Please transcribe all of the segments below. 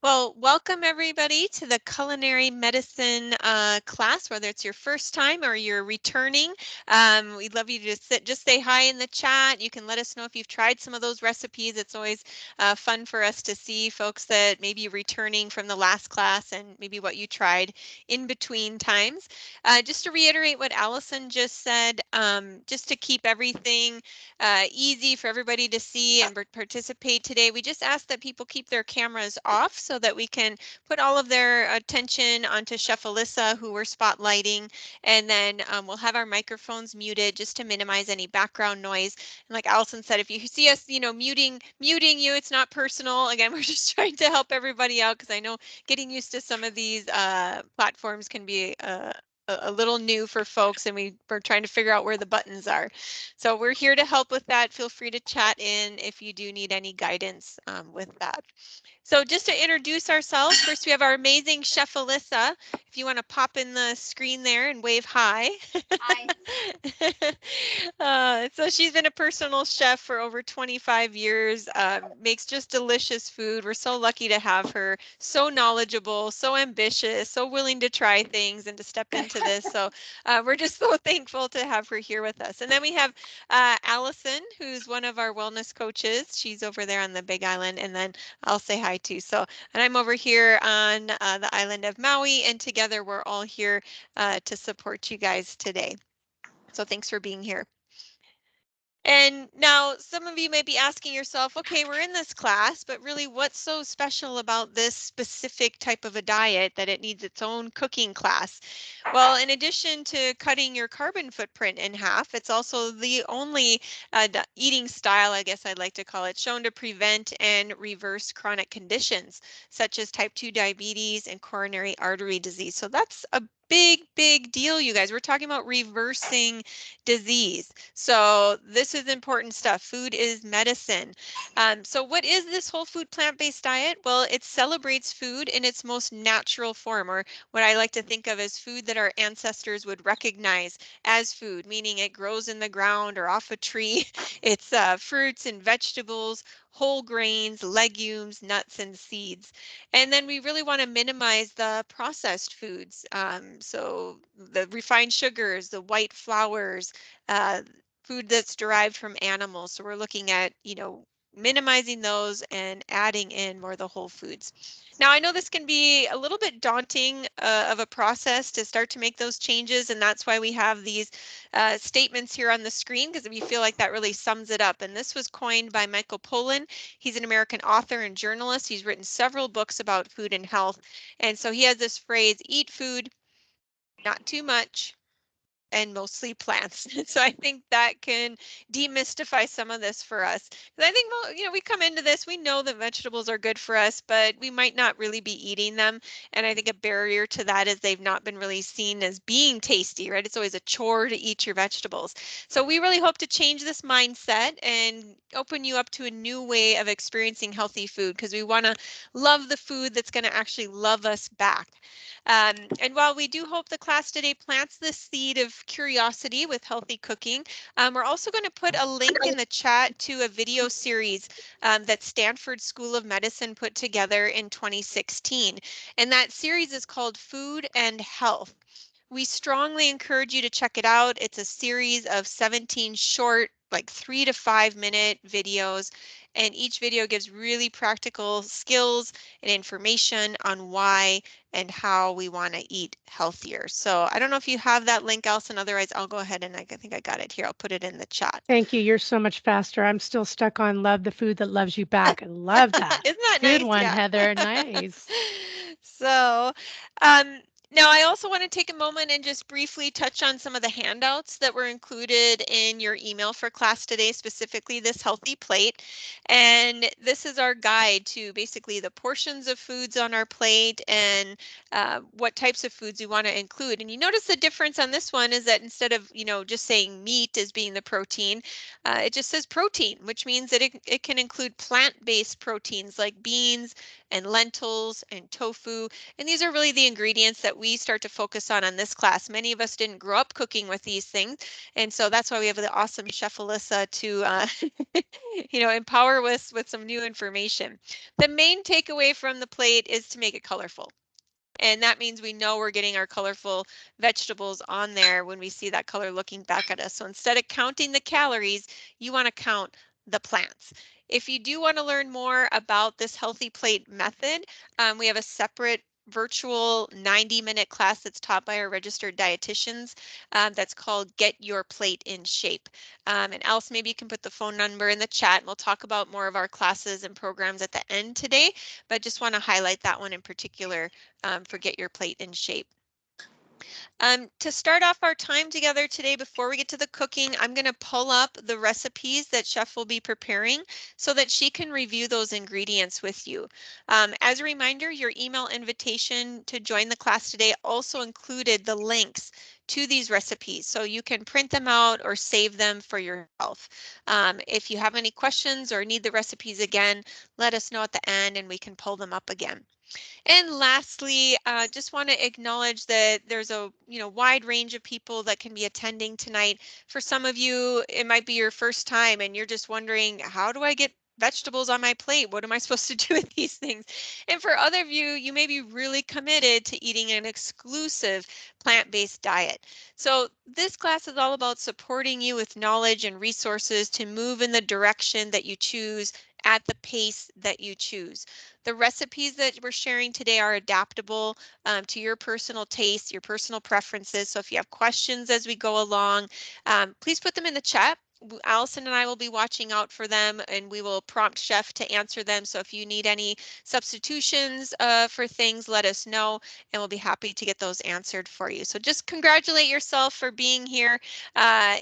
Well, welcome everybody to the culinary medicine class, whether it's your first time or you're returning. We'd love you to just say hi in the chat. You can let us know if you've tried some of those recipes. It's always fun for us to see folks that may be returning from the last class and maybe what you tried in between times. Just to reiterate what Allison just said, just to keep everything easy for everybody to see and participate today. We just ask that people keep their cameras off so that we can put all of their attention onto Chef Alyssa, who we're spotlighting, and then we'll have our microphones muted just to minimize any background noise. And like Allison said, if you see us, muting you, it's not personal. Again, we're just trying to help everybody out because I know getting used to some of these platforms can be a little new for folks, and we're trying to figure out where the buttons are. So we're here to help with that. Feel free to chat in if you do need any guidance with that. So just to introduce ourselves, first we have our amazing Chef Alyssa. If you want to pop in the screen there and wave hi. Hi. So she's been a personal chef for over 25 years, makes just delicious food. We're so lucky to have her, so knowledgeable, so ambitious, so willing to try things and to step into this. So we're just so thankful to have her here with us. And then we have Allison, who's one of our wellness coaches. She's over there on the Big Island, and then I'll say hi too. So, and I'm over here on the island of Maui, and together we're all here to support you guys today. So thanks for being here. And now some of you may be asking yourself, okay, we're in this class, but really what's so special about this specific type of a diet that it needs its own cooking class? Well, in addition to cutting your carbon footprint in half, it's also the only eating style, I guess I'd like to call it, shown to prevent and reverse chronic conditions such as type 2 diabetes and coronary artery disease. So that's a big deal, you guys. We're talking about reversing disease. So this is important stuff. Food is medicine. So what is this whole food plant-based diet? Well, it celebrates food in its most natural form, or what I like to think of as food that our ancestors would recognize as food, meaning it grows in the ground or off a tree. It's fruits and vegetables, whole grains, legumes, nuts, and seeds. And then we really want to minimize the processed foods. So the refined sugars, the white flours, uh, food that's derived from animals. So we're looking at, minimizing those and adding in more of the whole foods. Now, I know this can be a little bit daunting of a process to start to make those changes, and that's why we have these statements here on the screen, because we feel like that really sums it up. And this was coined by Michael Pollan. He's an American author and journalist. He's written several books about food and health. And so he has this phrase, eat food, not too much, and mostly plants. So I think that can demystify some of this for us. 'Cause I think, well, we come into this, we know that vegetables are good for us, but we might not really be eating them. And I think a barrier to that is they've not been really seen as being tasty, right? It's always a chore to eat your vegetables. So we really hope to change this mindset and open you up to a new way of experiencing healthy food, because we want to love the food that's going to actually love us back. And while we do hope the class today plants the seed of curiosity with healthy cooking, we're also going to put a link in the chat to a video series that Stanford School of Medicine put together in 2016. And that series is called Food and Health. We strongly encourage you to check it out. It's a series of 17 short, like 3 to 5 minute videos, and each video gives really practical skills and information on why and how we want to eat healthier. So I don't know if you have that link, Alison. Otherwise, I'll go ahead and I think I got it here. I'll put it in the chat. Thank you. You're so much faster. I'm still stuck on love the food that loves you back. I love that. Isn't that Good nice? one, Yeah. Heather. Nice. So, um, now I also want to take a moment and just briefly touch on some of the handouts that were included in your email for class today, specifically this healthy plate. And this is our guide to basically the portions of foods on our plate and what types of foods we want to include. And you notice the difference on this one is that instead of, just saying meat as being the protein, it just says protein, which means that it can include plant-based proteins like beans and lentils and tofu. And these are really the ingredients that we start to focus on this class. Many of us didn't grow up cooking with these things. And so that's why we have the awesome Chef Alyssa to, empower us with some new information. The main takeaway from the plate is to make it colorful. And that means we know we're getting our colorful vegetables on there when we see that color looking back at us. So instead of counting the calories, you want to count the plants. If you do want to learn more about this healthy plate method, we have a separate virtual 90-minute class that's taught by our registered dietitians that's called Get Your Plate in Shape. And Alice, maybe you can put the phone number in the chat and we'll talk about more of our classes and programs at the end today, but just want to highlight that one in particular for Get Your Plate in Shape. To start off our time together today, before we get to the cooking, I'm going to pull up the recipes that Chef will be preparing so that she can review those ingredients with you. As a reminder, your email invitation to join the class today also included the links to these recipes, so you can print them out or save them for yourself. If you have any questions or need the recipes again, let us know at the end and we can pull them up again. And lastly, just want to acknowledge that there's a wide range of people that can be attending tonight. For some of you, it might be your first time and you're just wondering, how do I get vegetables on my plate? What am I supposed to do with these things? And for other of you, you may be really committed to eating an exclusive plant-based diet. So this class is all about supporting you with knowledge and resources to move in the direction that you choose at the pace that you choose. The recipes that we're sharing today are adaptable to your personal taste, your personal preferences. So if you have questions as we go along, please put them in the chat. Allison and I will be watching out for them and we will prompt Chef to answer them. So if you need any substitutions for things, let us know and we'll be happy to get those answered for you. So just congratulate yourself for being here.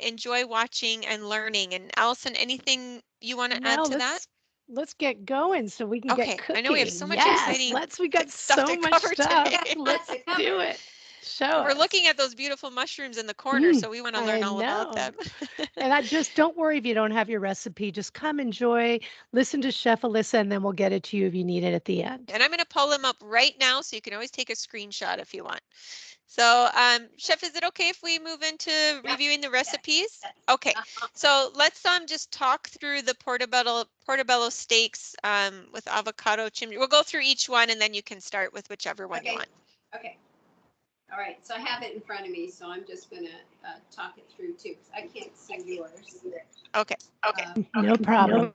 Enjoy watching and learning. And Allison, anything you want to add No, to that? let's get going so we can get Okay, I know we have cooking. so much Yes, exciting we got stuff so to much cover today. stuff. Let's do it. Show And we're us. looking at those beautiful mushrooms in the corner, so we want to I learn all about know. them. And I just don't worry if you don't have your recipe. Just come enjoy, listen to Chef Alyssa, and then we'll get it to you if you need it at the end. And I'm going to pull them up right now, so you can always take a screenshot if you want. So, Chef, is it okay if we move into reviewing the recipes? Okay, so let's just talk through the portobello steaks with avocado chimichurri. We'll go through each one, and then you can start with whichever one you want. Okay. All right, so I have it in front of me, so I'm just going to talk it through too, because I can't see yours. Okay. No problem.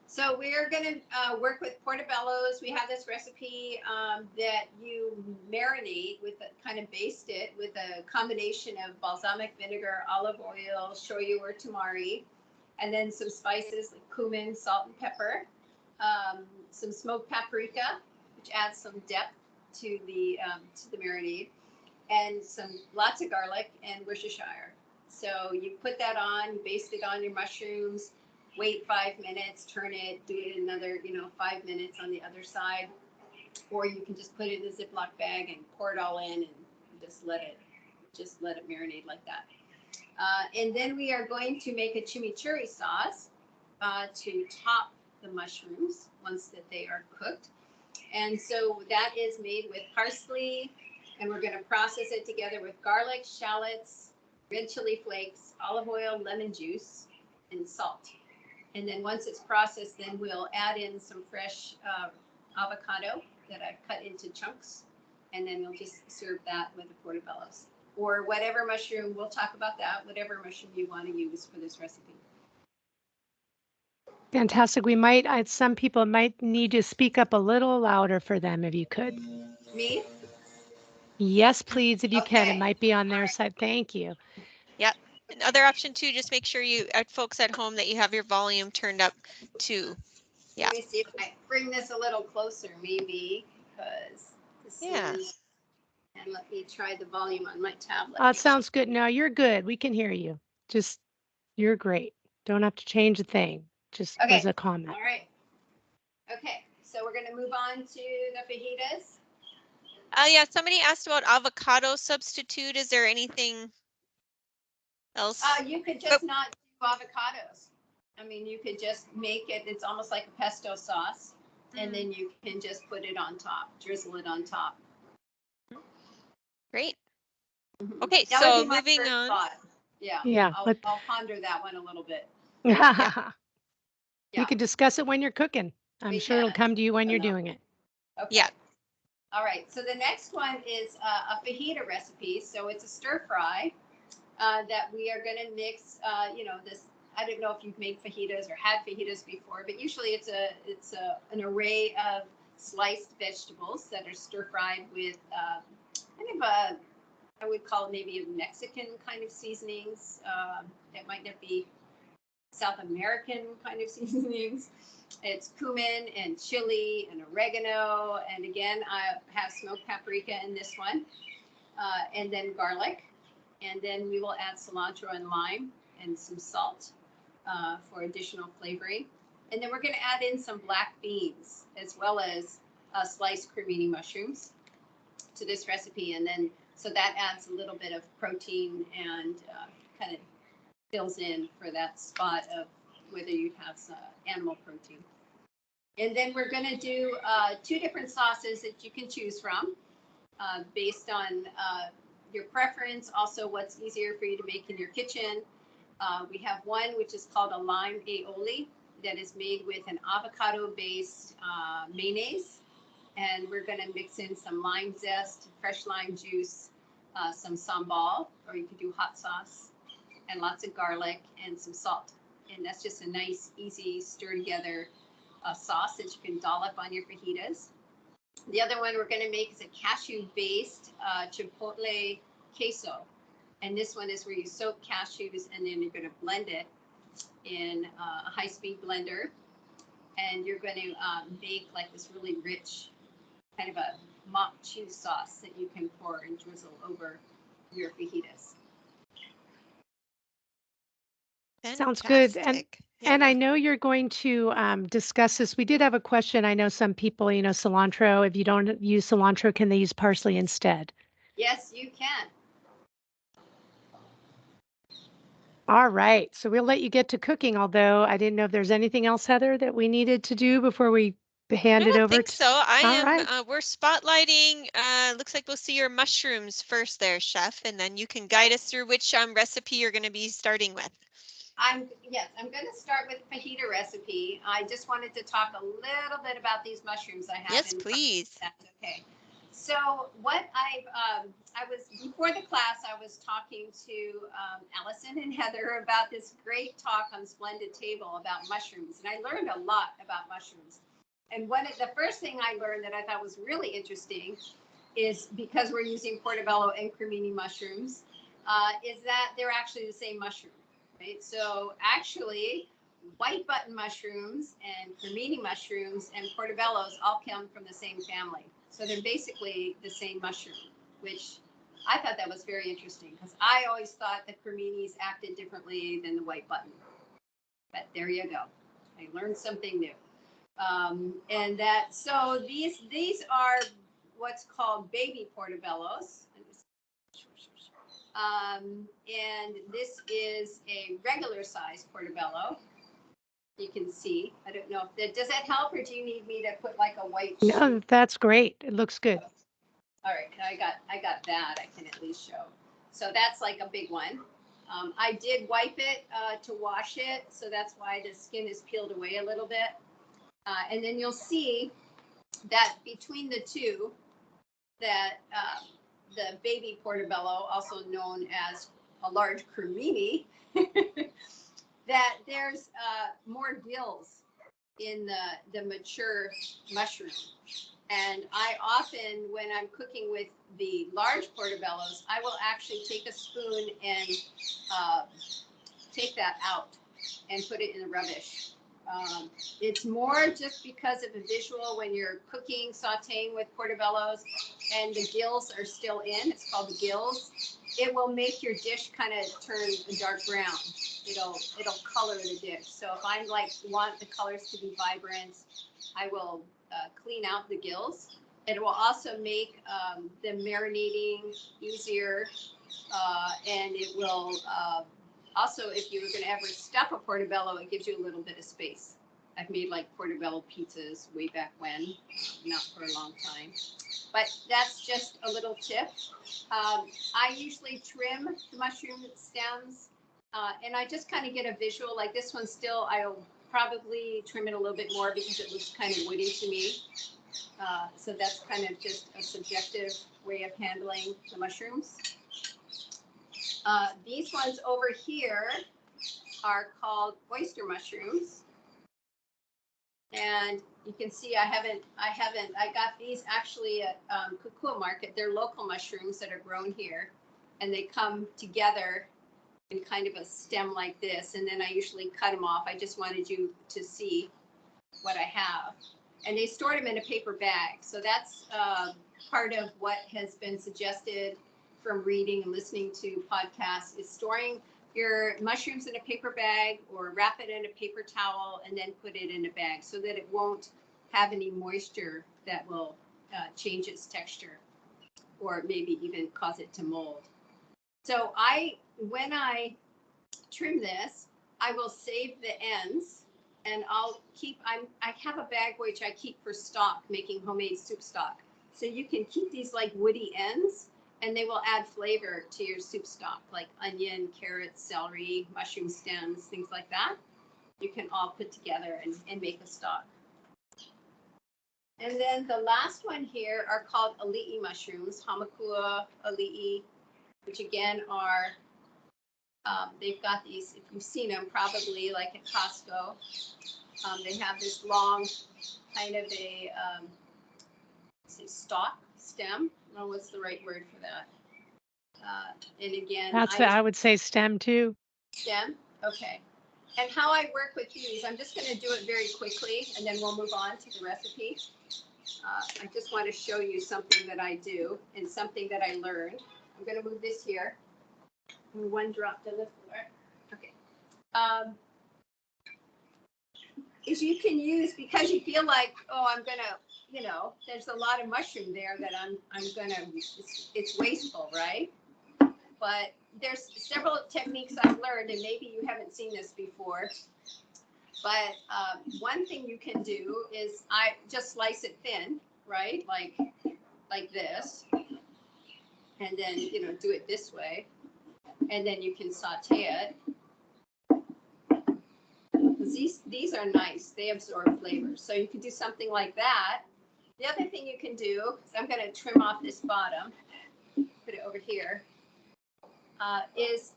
So we're going to work with portobellos. We have this recipe that you marinate with, kind of baste it with a combination of balsamic vinegar, olive oil, shoyu or tamari, and then some spices like cumin, salt, and pepper, some smoked paprika, which adds some depth to the marinade, and lots of garlic and Worcestershire. So you put that on, you baste it on your mushrooms, wait 5 minutes, turn it, do it another 5 minutes on the other side, or you can just put it in a Ziploc bag and pour it all in and just let it marinate like that. And then we are going to make a chimichurri sauce to top the mushrooms once that they are cooked. And so that is made with parsley, and we're going to process it together with garlic, shallots, red chili flakes, olive oil, lemon juice, and salt. And then once it's processed, then we'll add in some fresh avocado that I've cut into chunks, and then we'll just serve that with the portobellos. Or whatever mushroom, we'll talk about that, whatever mushroom you want to use for this recipe. Fantastic. Some people might need to speak up a little louder for them if you could. Me? Yes, please, if you can. It Okay. might be on their side. Thank you. Yep. Another option too, just make sure folks at home, that you have your volume turned up too. Yeah. Let me see if I bring this a little closer, maybe, because this is, and let me try the volume on my tablet. It sounds good. No, you're good. We can hear you. You're great. Don't have to change a thing. Just Okay. was a comment. All right. Okay, so we're going to move on to the fajitas. Yeah, somebody asked about avocado substitute. Is there anything else? You could just not do avocados. I mean, you could just make it, it's almost like a pesto sauce. and then you can just put it on top, drizzle it on top. Great. Okay, That would so be my moving first on. thought. Yeah, Yeah. I'll ponder that one a little bit. You Yeah, can discuss it when you're cooking. I'm we sure it'll can. come to you when you're Enough. doing it. Okay. Yeah. All right. So the next one is a fajita recipe. So it's a stir fry that we are going to mix. This. I don't know if you've made fajitas or had fajitas before, but usually it's an array of sliced vegetables that are stir fried with kind of I would call it maybe a Mexican kind of seasonings. It might not be South American kind of seasonings. It's cumin and chili and oregano. And again, I have smoked paprika in this one. And then garlic. And then we will add cilantro and lime and some salt for additional flavoring. And then we're going to add in some black beans as well as sliced cremini mushrooms to this recipe. And then, so that adds a little bit of protein and kind of fills in for that spot of whether you have some animal protein. And then we're going to do 2 different sauces that you can choose from based on your preference, also what's easier for you to make in your kitchen. We have one which is called a Lime Aioli that is made with an avocado-based mayonnaise. And we're going to mix in some lime zest, fresh lime juice, some sambal, or you could do hot sauce, and lots of garlic and some salt. And that's just a nice, easy, stir together sauce that you can dollop on your fajitas. The other one we're going to make is a cashew-based Chipotle Queso. And this one is where you soak cashews and then you're going to blend it in a high-speed blender. And you're going to make like this really rich kind of a mock cheese sauce that you can pour and drizzle over your fajitas. Sounds good. Fantastic. And I know you're going to discuss this. We did have a question. I know some people, cilantro, if you don't use cilantro, can they use parsley instead? Yes, you can. All right. So we'll let you get to cooking, although I didn't know if there's anything else, Heather, that we needed to do before we hand I it don't over think to. so. I All am, right. we're spotlighting, looks like we'll see your mushrooms first there, Chef, and then you can guide us through which recipe you're going to be starting with. I'm going to start with fajita recipe. I just wanted to talk a little bit about these mushrooms I have. Yes, please. That's okay. So what I was, before the class, I was talking to Allison and Heather about this great talk on Splendid Table about mushrooms. And I learned a lot about mushrooms. And the first thing I learned that I thought was really interesting is, because we're using portobello and cremini mushrooms, is that they're actually the same mushroom. Right? So actually, white button mushrooms and cremini mushrooms and portobellos all come from the same family. So they're basically the same mushroom, which I thought that was very interesting because I always thought the creminis acted differently than the white button. But there you go. I learned something new. So these are what's called baby portobellos. And this is a regular size portobello. You can see. I don't know if does that help, or do you need me to put like a white sheet? No, that's great. It looks good. All right, I got that. I can at least show. So that's like a big one. I did wipe it to wash it, so that's why the skin is peeled away a little bit. And then you'll see that between the two, that the baby portobello, also known as a large cremini, that there's more gills in the mature mushroom. And I often, when I'm cooking with the large portobellos, I will actually take a spoon and take that out and put it in the rubbish. It's more just because of the visual when you're cooking, sauteing with portobellos and the gills are still in. It's called the gills. It will make your dish kind of turn a dark brown. It'll color the dish. So if I want the colors to be vibrant, I will clean out the gills. It will also make the marinating easier, and it will also, if you were going to ever stuff a portobello, it gives you a little bit of space I've made like portobello pizzas way back when, not for a long time. But that's just a little tip. I usually trim the mushroom stems, and I just kind of get a visual. Like this one still, I'll probably trim it a little bit more because it looks kind of woody to me. So that's kind of just a subjective way of handling the mushrooms. These ones over here are called oyster mushrooms. And you can see I got these actually at Kukua Market. They're local mushrooms that are grown here, and they come together in kind of a stem like this, and then I usually cut them off. I just wanted you to see what I have. And they stored them in a paper bag. So that's part of what has been suggested from reading and listening to podcasts, is storing your mushrooms in a paper bag or wrap it in a paper towel and then put it in a bag so that it won't have any moisture that will change its texture or maybe even cause it to mold. So when I trim this, I will save the ends, and I'll keep, I have a bag which I keep for stock, making homemade soup stock. So you can keep these like woody ends, and they will add flavor to your soup stock, like onion, carrots, celery, mushroom stems, things like that. You can all put together and make a stock. And then the last one here are called ali'i mushrooms, Hamakua ali'i, which again are, they've got these, if you've seen them, probably like at Costco. They have this long kind of a stalk, stem. I don't know what's the right word for that. And again, I would say stem too. Stem, okay. And how I work with these, I'm just going to do it very quickly, and then we'll move on to the recipe. I just want to show you something that I do and something that I learned. I'm going to move this here. One drop to the floor. Okay. Is you can use, because you feel like, oh, I'm going to, you know, there's a lot of mushroom there that I'm going to, it's wasteful, right? But there's several techniques I've learned, and maybe you haven't seen this before. But one thing you can do is I just slice it thin, right? Like this. And then, you know, do it this way. And then you can saute it. These are nice. They absorb flavors. So you can do something like that. The other thing you can do is I'm going to trim off this bottom, put it over here, is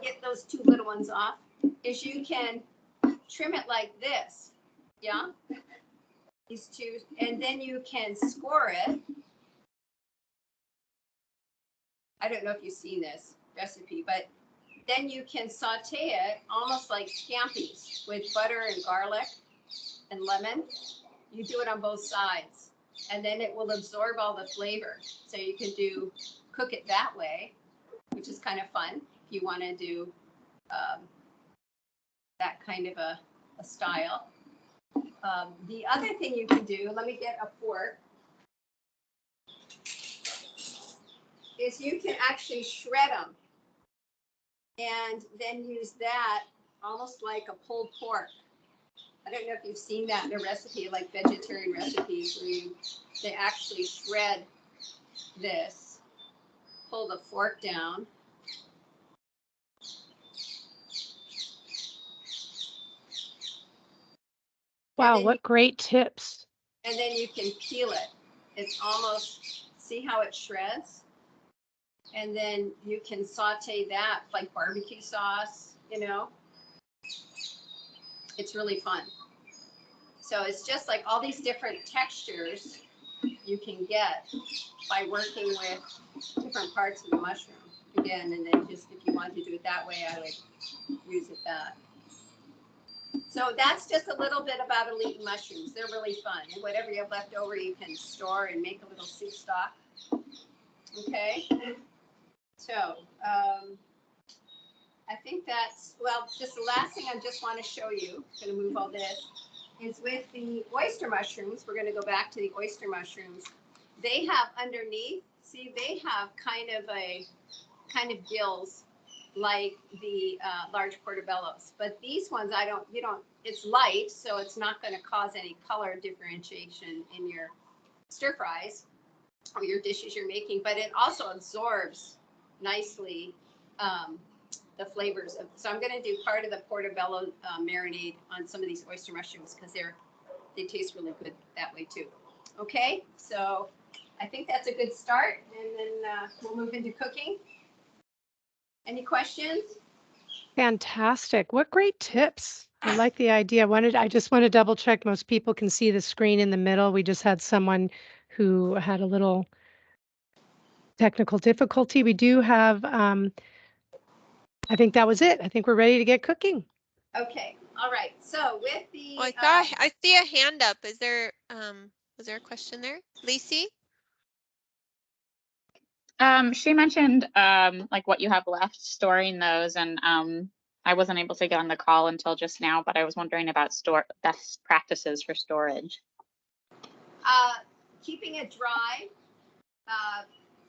get those two little ones off, is you can trim it like this. Yeah. These two, and then you can score it. I don't know if you've seen this recipe, but then you can saute it almost like scampi's with butter and garlic and lemon. You do it on both sides, and then it will absorb all the flavor. So you can cook it that way, which is kind of fun if you want to do that kind of a style. The other thing you can do, let me get a fork, is you can actually shred them and then use that almost like a pulled pork. I don't know if you've seen that in a recipe, like vegetarian recipes, where they actually shred this, pull the fork down. Wow, what great tips. And then you can peel it. It's almost, see how it shreds? And then you can saute that like barbecue sauce, you know. It's really fun. So it's just like all these different textures you can get by working with different parts of the mushroom. Again, and then just if you want to do it that way, I would use it that. So that's just a little bit about ali'i mushrooms. They're really fun. And whatever you have left over, you can store and make a little soup stock. Okay. So I think that's, well, just the last thing I just want to show you, I'm going to move all this, is with the oyster mushrooms. We're going to go back to the oyster mushrooms. They have underneath, see, they have kind of gills like the large portobellos. But these ones, it's light, so it's not going to cause any color differentiation in your stir fries or your dishes you're making, but it also absorbs nicely the flavors. So I'm going to do part of the portobello marinade on some of these oyster mushrooms because they taste really good that way too. Okay, so I think that's a good start, and then we'll move into cooking. Any questions? Fantastic. What great tips. I like the idea. I just want to double check. Most people can see the screen in the middle. We just had someone who had a little technical difficulty. We do have, I think that was it. I think we're ready to get cooking. Okay, all right. So with the Oh, I see a hand up. Is there was there a question there, Lacey? She mentioned like what you have left storing those, and I wasn't able to get on the call until just now, but I was wondering about best practices for storage. Keeping it dry,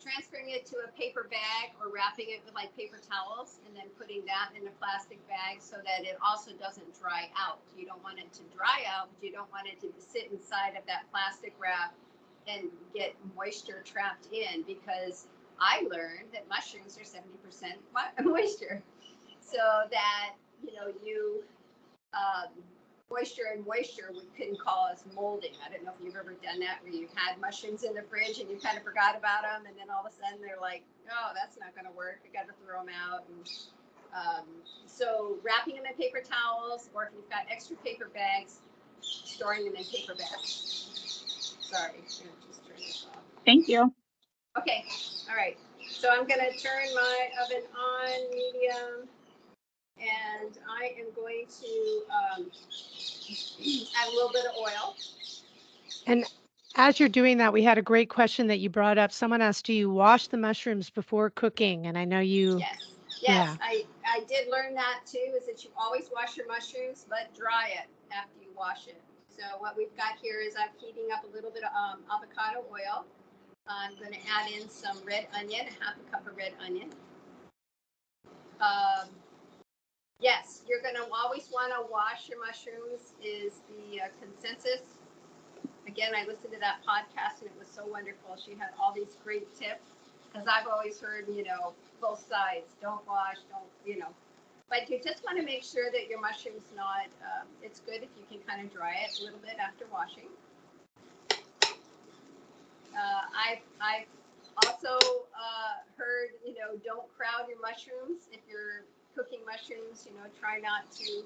transferring it to a paper bag or wrapping it with like paper towels and then putting that in a plastic bag so that it also doesn't dry out. You don't want it to dry out, but you don't want it to sit inside of that plastic wrap and get moisture trapped in, because I learned that mushrooms are 70% moisture. So that, moisture can cause molding. I don't know if you've ever done that, where you've had mushrooms in the fridge and you kind of forgot about them, and then all of a sudden they're like, oh, that's not going to work. I got to throw them out. And so wrapping them in paper towels, or if you've got extra paper bags, storing them in paper bags. Sorry, I'm just turn this off. Thank you. Okay, all right. So I'm going to turn my oven on medium, and I am going to add a little bit of oil. And as you're doing that, we had a great question that you brought up. Someone asked, do you wash the mushrooms before cooking? And I know you. Yes. Yeah. I did learn that too, is that you always wash your mushrooms, but dry it after you wash it. So what we've got here is I'm heating up a little bit of avocado oil. I'm going to add in some red onion, half a cup of red onion. Yes, you're going to always want to wash your mushrooms is the consensus. Again, I listened to that podcast and it was so wonderful. She had all these great tips, because I've always heard, both sides, don't wash, but you just want to make sure that your mushroom's not, it's good if you can kind of dry it a little bit after washing. I've also heard, don't crowd your mushrooms. If you're cooking mushrooms, try not to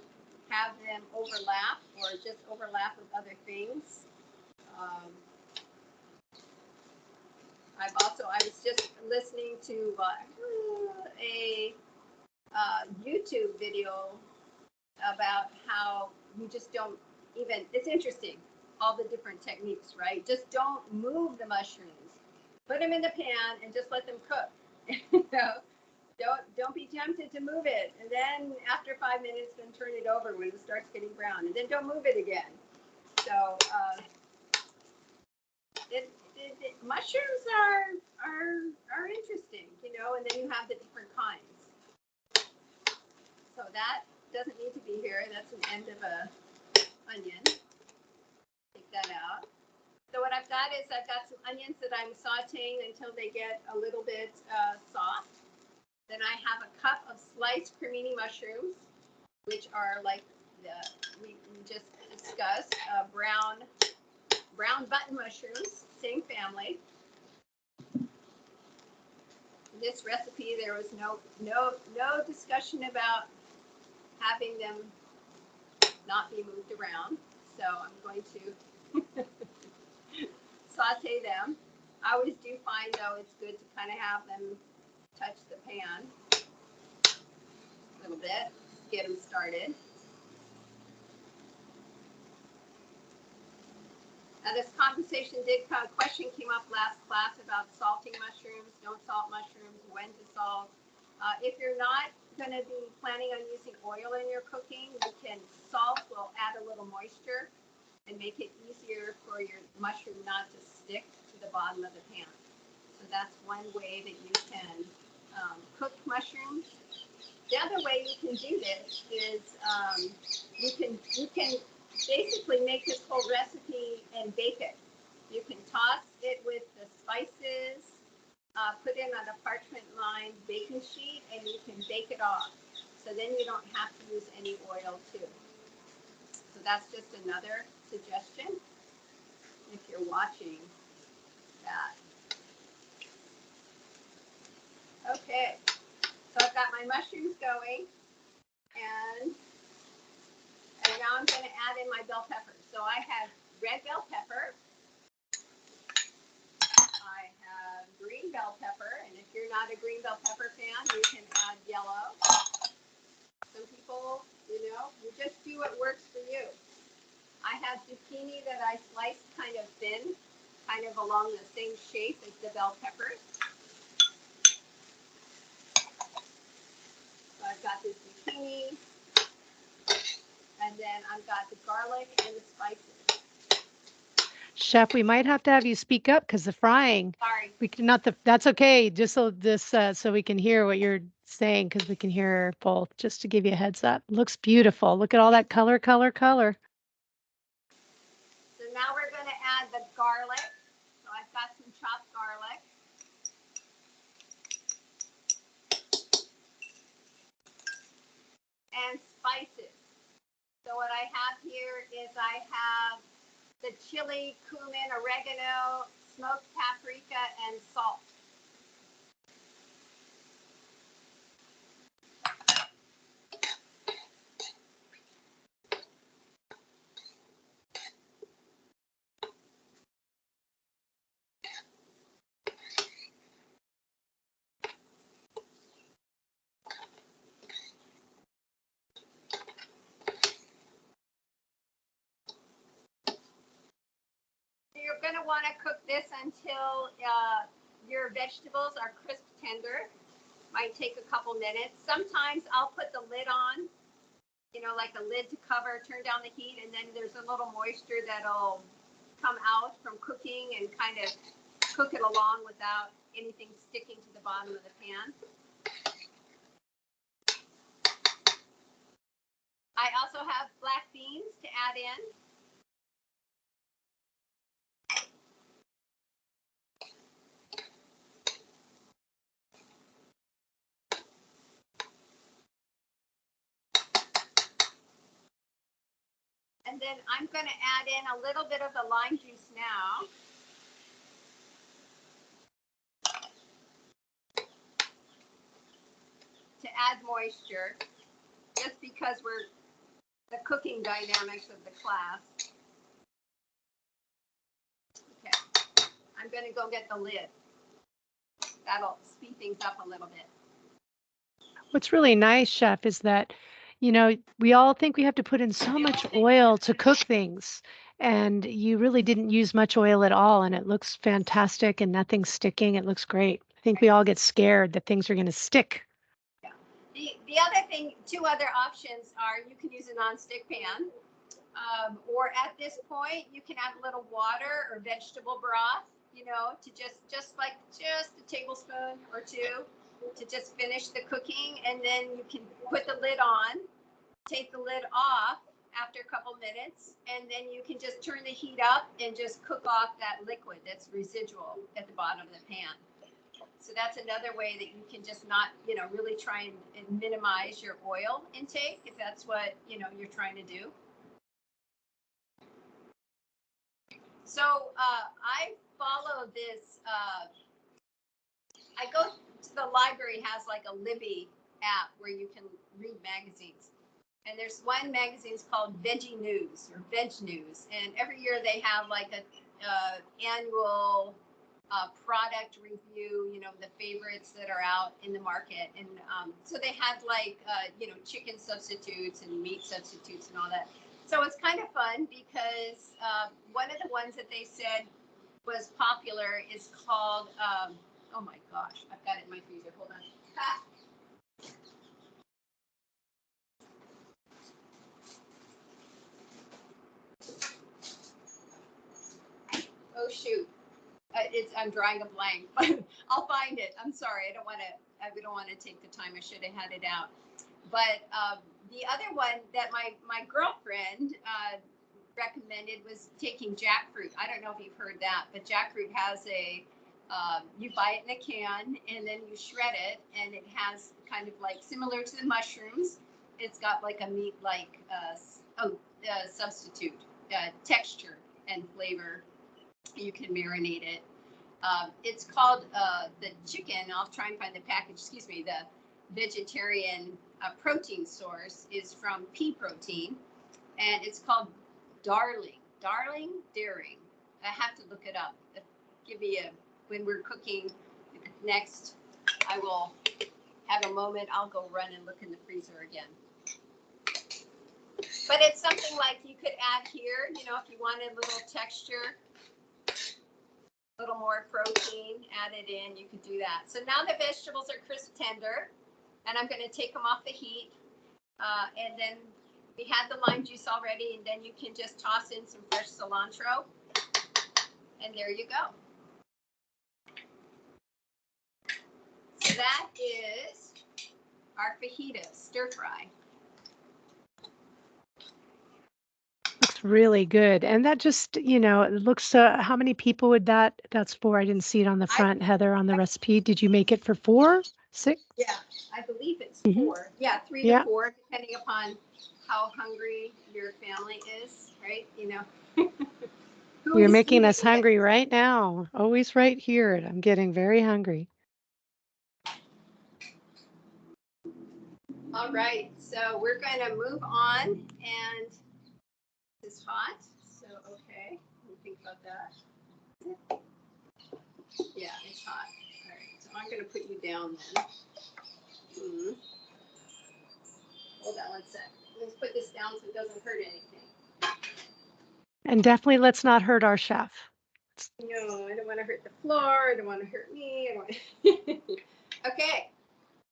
have them overlap or just overlap with other things. I was just listening to a YouTube video about how you just don't even, it's interesting, all the different techniques, right? Just don't move the mushrooms. Put them in the pan and just let them cook. Don't be tempted to move it. And then after 5 minutes, then turn it over when it starts getting brown. And then don't move it again. So mushrooms are interesting, and then you have the different kinds. So that doesn't need to be here. That's an end of a onion. Take that out. So what I've got is I've got some onions that I'm sauteing until they get a little bit soft. Then I have a cup of sliced cremini mushrooms, which are like we just discussed, brown button mushrooms, same family. In this recipe, there was no discussion about having them not be moved around. So I'm going to saute them. I always do find, though, it's good to kind of have them touch the pan a little bit, get them started. Now this question came up last class about salting mushrooms, don't salt mushrooms, when to salt. If you're not going to be planning on using oil in your cooking, salt will add a little moisture and make it easier for your mushroom not to stick to the bottom of the pan. So that's one way that you can cook mushrooms. The other way you can do this is you can basically make this whole recipe and bake it. You can toss it with the spices, put it on a parchment lined baking sheet, and you can bake it off. So then you don't have to use any oil too. So that's just another suggestion if you're watching that. Okay, so I've got my mushrooms going, and now I'm going to add in my bell pepper. So I have red bell pepper, I have green bell pepper, and if you're not a green bell pepper fan, you can add yellow. Some people, you just do what works for you. I have zucchini that I sliced kind of thin, kind of along the same shape as the bell peppers. So I've got the zucchini, and then I've got the garlic and the spices. Chef, we might have to have you speak up because the frying. Sorry. We can not the. That's okay. Just so this so we can hear what you're saying because we can hear both. Just to give you a heads up. Looks beautiful. Look at all that color, color, color. So now we're going to add the garlic. So I've got some chopped garlic. And spices. So what I have here is I have the chili, cumin, oregano, smoked paprika, and salt. You're going to want to cook this until your vegetables are crisp tender. Might take a couple minutes. Sometimes I'll put the lid on, like a lid to cover, turn down the heat, and then there's a little moisture that'll come out from cooking and kind of cook it along without anything sticking to the bottom of the pan. I also have black beans to add in. And then I'm going to add in a little bit of the lime juice now. To add moisture, just because we're the cooking dynamics of the class. Okay, I'm going to go get the lid. That'll speed things up a little bit. What's really nice, Chef, is that, we all think we have to put in so much oil to cook things, and you really didn't use much oil at all, and it looks fantastic and nothing's sticking. It looks great. I think we all get scared that things are going to stick. Yeah. The other thing, two other options are you can use a nonstick pan, or at this point you can add a little water or vegetable broth, to just a tablespoon or two to just finish the cooking, and then you can put the lid on, take the lid off after a couple minutes, and then you can just turn the heat up and just cook off that liquid that's residual at the bottom of the pan. So that's another way that you can just not, really try and minimize your oil intake if that's what, you're trying to do. So I follow this, I go to the library, has like a Libby app where you can read magazines. And there's one magazine called Veggie News or Veg News. And every year they have like a annual product review, the favorites that are out in the market. And so they had like, chicken substitutes and meat substitutes and all that. So it's kind of fun because one of the ones that they said was popular is called, oh my gosh, I've got it in my freezer. Hold on. Ah. Oh shoot, I'm drawing a blank, but I'll find it. I'm sorry, I don't want to we don't want to take the time. I should have had it out. But the other one that my girlfriend recommended was taking jackfruit. I don't know if you've heard that, but jackfruit has a, you buy it in a can and then you shred it, and it has kind of like similar to the mushrooms. It's got like a meat-like substitute texture and flavor. You can marinate it. It's called the chicken. I'll try and find the package. Excuse me. The vegetarian protein source is from pea protein, and it's called Daring. I have to look it up. Give me when we're cooking next, I will have a moment. I'll go run and look in the freezer again. But it's something like you could add here, you know, if you wanted a little texture, a little more protein, add it in, you could do that. So now the vegetables are crisp tender, and I'm going to take them off the heat. And then we had the lime juice already, and then you can just toss in some fresh cilantro, and there you go. So that is our fajitas stir fry. Looks really good. And that just, you know, it looks, how many people would that's for? I didn't see it on the front, Heather, on the recipe. Did you make it for 4, 6? Yeah, I believe it's Mhm. 4. Yeah, 3 to 4, depending upon how hungry your family is, right? You know. You're making us hungry right now. Always right here. I'm getting very hungry. All right, so we're going to move on, and it's hot, so okay, let me think about that. Yeah, it's hot. All right, so I'm going to put you down then. Hold on one sec. Let's put this down so it doesn't hurt anything. And definitely let's not hurt our chef. No, I don't want to hurt the floor. I don't want to hurt me. I don't want to... Okay,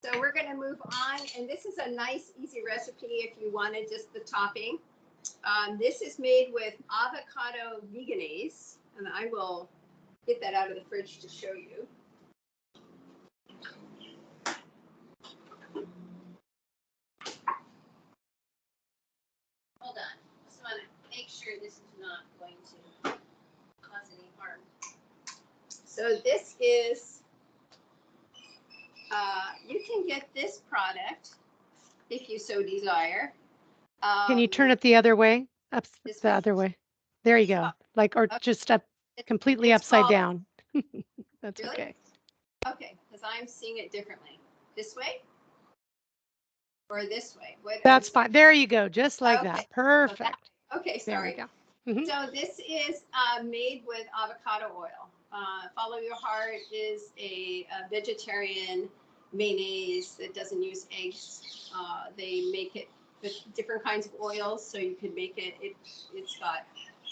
so we're going to move on, and this is a nice, easy recipe if you wanted just the topping. This is made with avocado veganese, and I will get that out of the fridge to show you. Hold on. Just want to make sure this is not going to cause any harm. So this is, you can get this product if you so desire. Can you turn it the other way? Up the other way. There you go. Like, or just up completely upside down. That's really? okay. Okay, because I'm seeing it differently. This way? Or this way? That's fine. There you go. Just like that. Perfect. Okay, sorry. There we go. So this is made with avocado oil. Follow Your Heart is a vegetarian mayonnaise that doesn't use eggs. They make it with different kinds of oils, so you can make it. It's got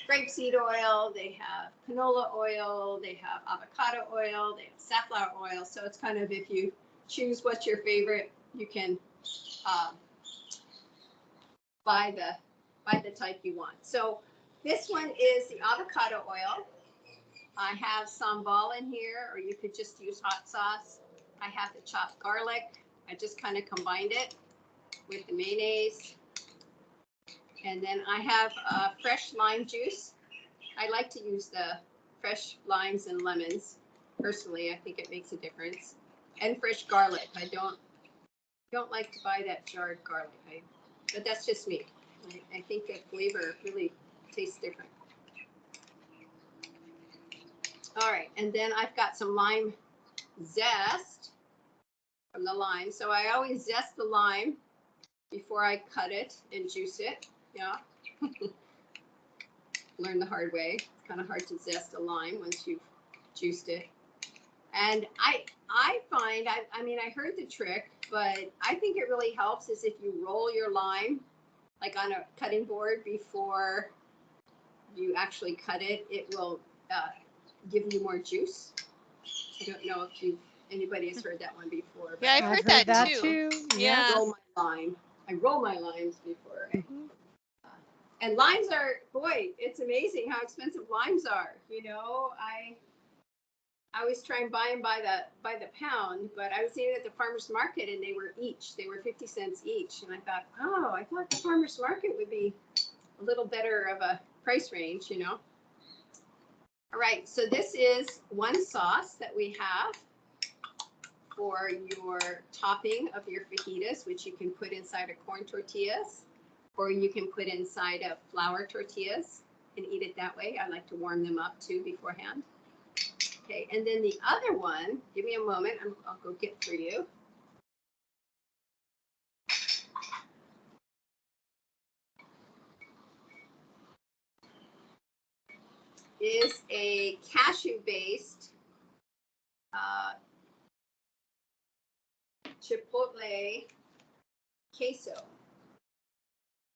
grapeseed oil, they have canola oil, they have avocado oil, they have safflower oil. So it's kind of, if you choose what's your favorite, you can buy the type you want. So this one is the avocado oil. I have sambal in here, or you could just use hot sauce. I have the chopped garlic. I just kind of combined it with the mayonnaise. And then I have fresh lime juice. I like to use the fresh limes and lemons. Personally, I think it makes a difference. And fresh garlic. I don't like to buy that jarred garlic, but that's just me. I think the flavor really tastes different. All right, and then I've got some lime zest from the lime. So I always zest the lime before I cut it and juice it. Yeah. Learned the hard way. It's kind of hard to zest a lime once you've juiced it. And I find, I mean, I heard the trick, but I think it really helps is if you roll your lime like on a cutting board before you actually cut it, it will give you more juice. I don't know if anybody has heard that one before. Yeah, I've heard that too. Yeah. I roll my limes before. And limes are, boy, it's amazing how expensive limes are. You know, I always try and buy them by the pound, but I was eating at the farmer's market and they were 50 cents each. And I thought, oh, I thought the farmer's market would be a little better of a price range, you know. All right, so this is one sauce that we have for your topping of your fajitas, which you can put inside of corn tortillas, or you can put inside of flour tortillas and eat it that way. I like to warm them up too beforehand. Okay, and then the other one, give me a moment, I'll go get for you. Is a cashew-based Chipotle Queso.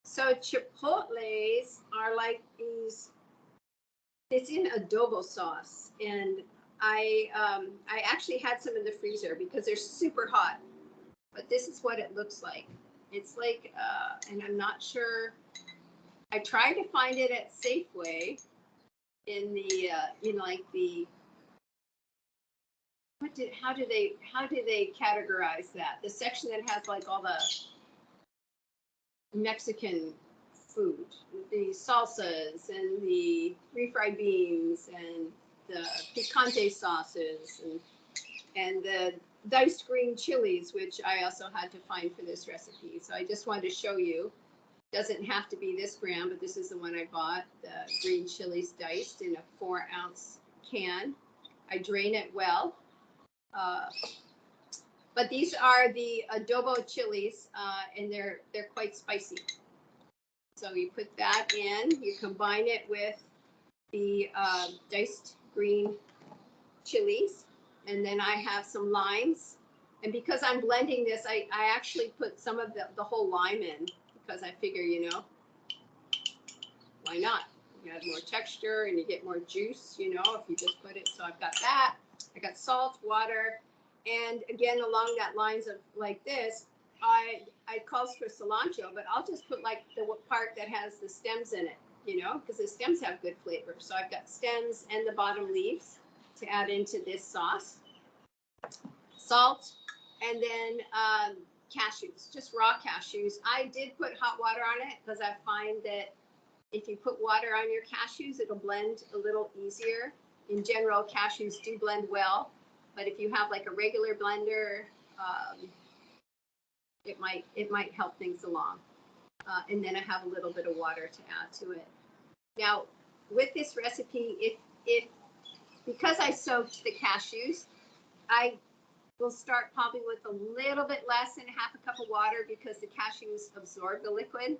So Chipotles are like these, it's in adobo sauce, and I actually had some in the freezer because they're super hot, but this is what it looks like. It's like, and I'm not sure, I tried to find it at Safeway in the, in like the, how do they categorize that? The section that has like all the Mexican food, the salsas and the refried beans and the picante sauces and the diced green chilies, which I also had to find for this recipe. So I just wanted to show you. Doesn't have to be this brand, but this is the one I bought, the green chilies diced in a 4-ounce can. I drain it well. But these are the adobo chilies, and they're quite spicy. So you put that in, you combine it with the diced green chilies, and then I have some limes. And because I'm blending this, I actually put some of the whole lime in, because I figure, you know, why not? You add more texture and you get more juice, you know, if you just put it. So I've got that. I got salt, water, and again, along that lines of like this, I calls for cilantro, but I'll just put like the part that has the stems in it, you know, because the stems have good flavor. So I've got stems and the bottom leaves to add into this sauce. Salt, and then cashews, just raw cashews. I did put hot water on it because I find that if you put water on your cashews, it'll blend a little easier. In general, cashews do blend well, but if you have like a regular blender, it might help things along. And then I have a little bit of water to add to it. Now, with this recipe, because I soaked the cashews, I will start probably with a little bit less than half a cup of water because the cashews absorb the liquid.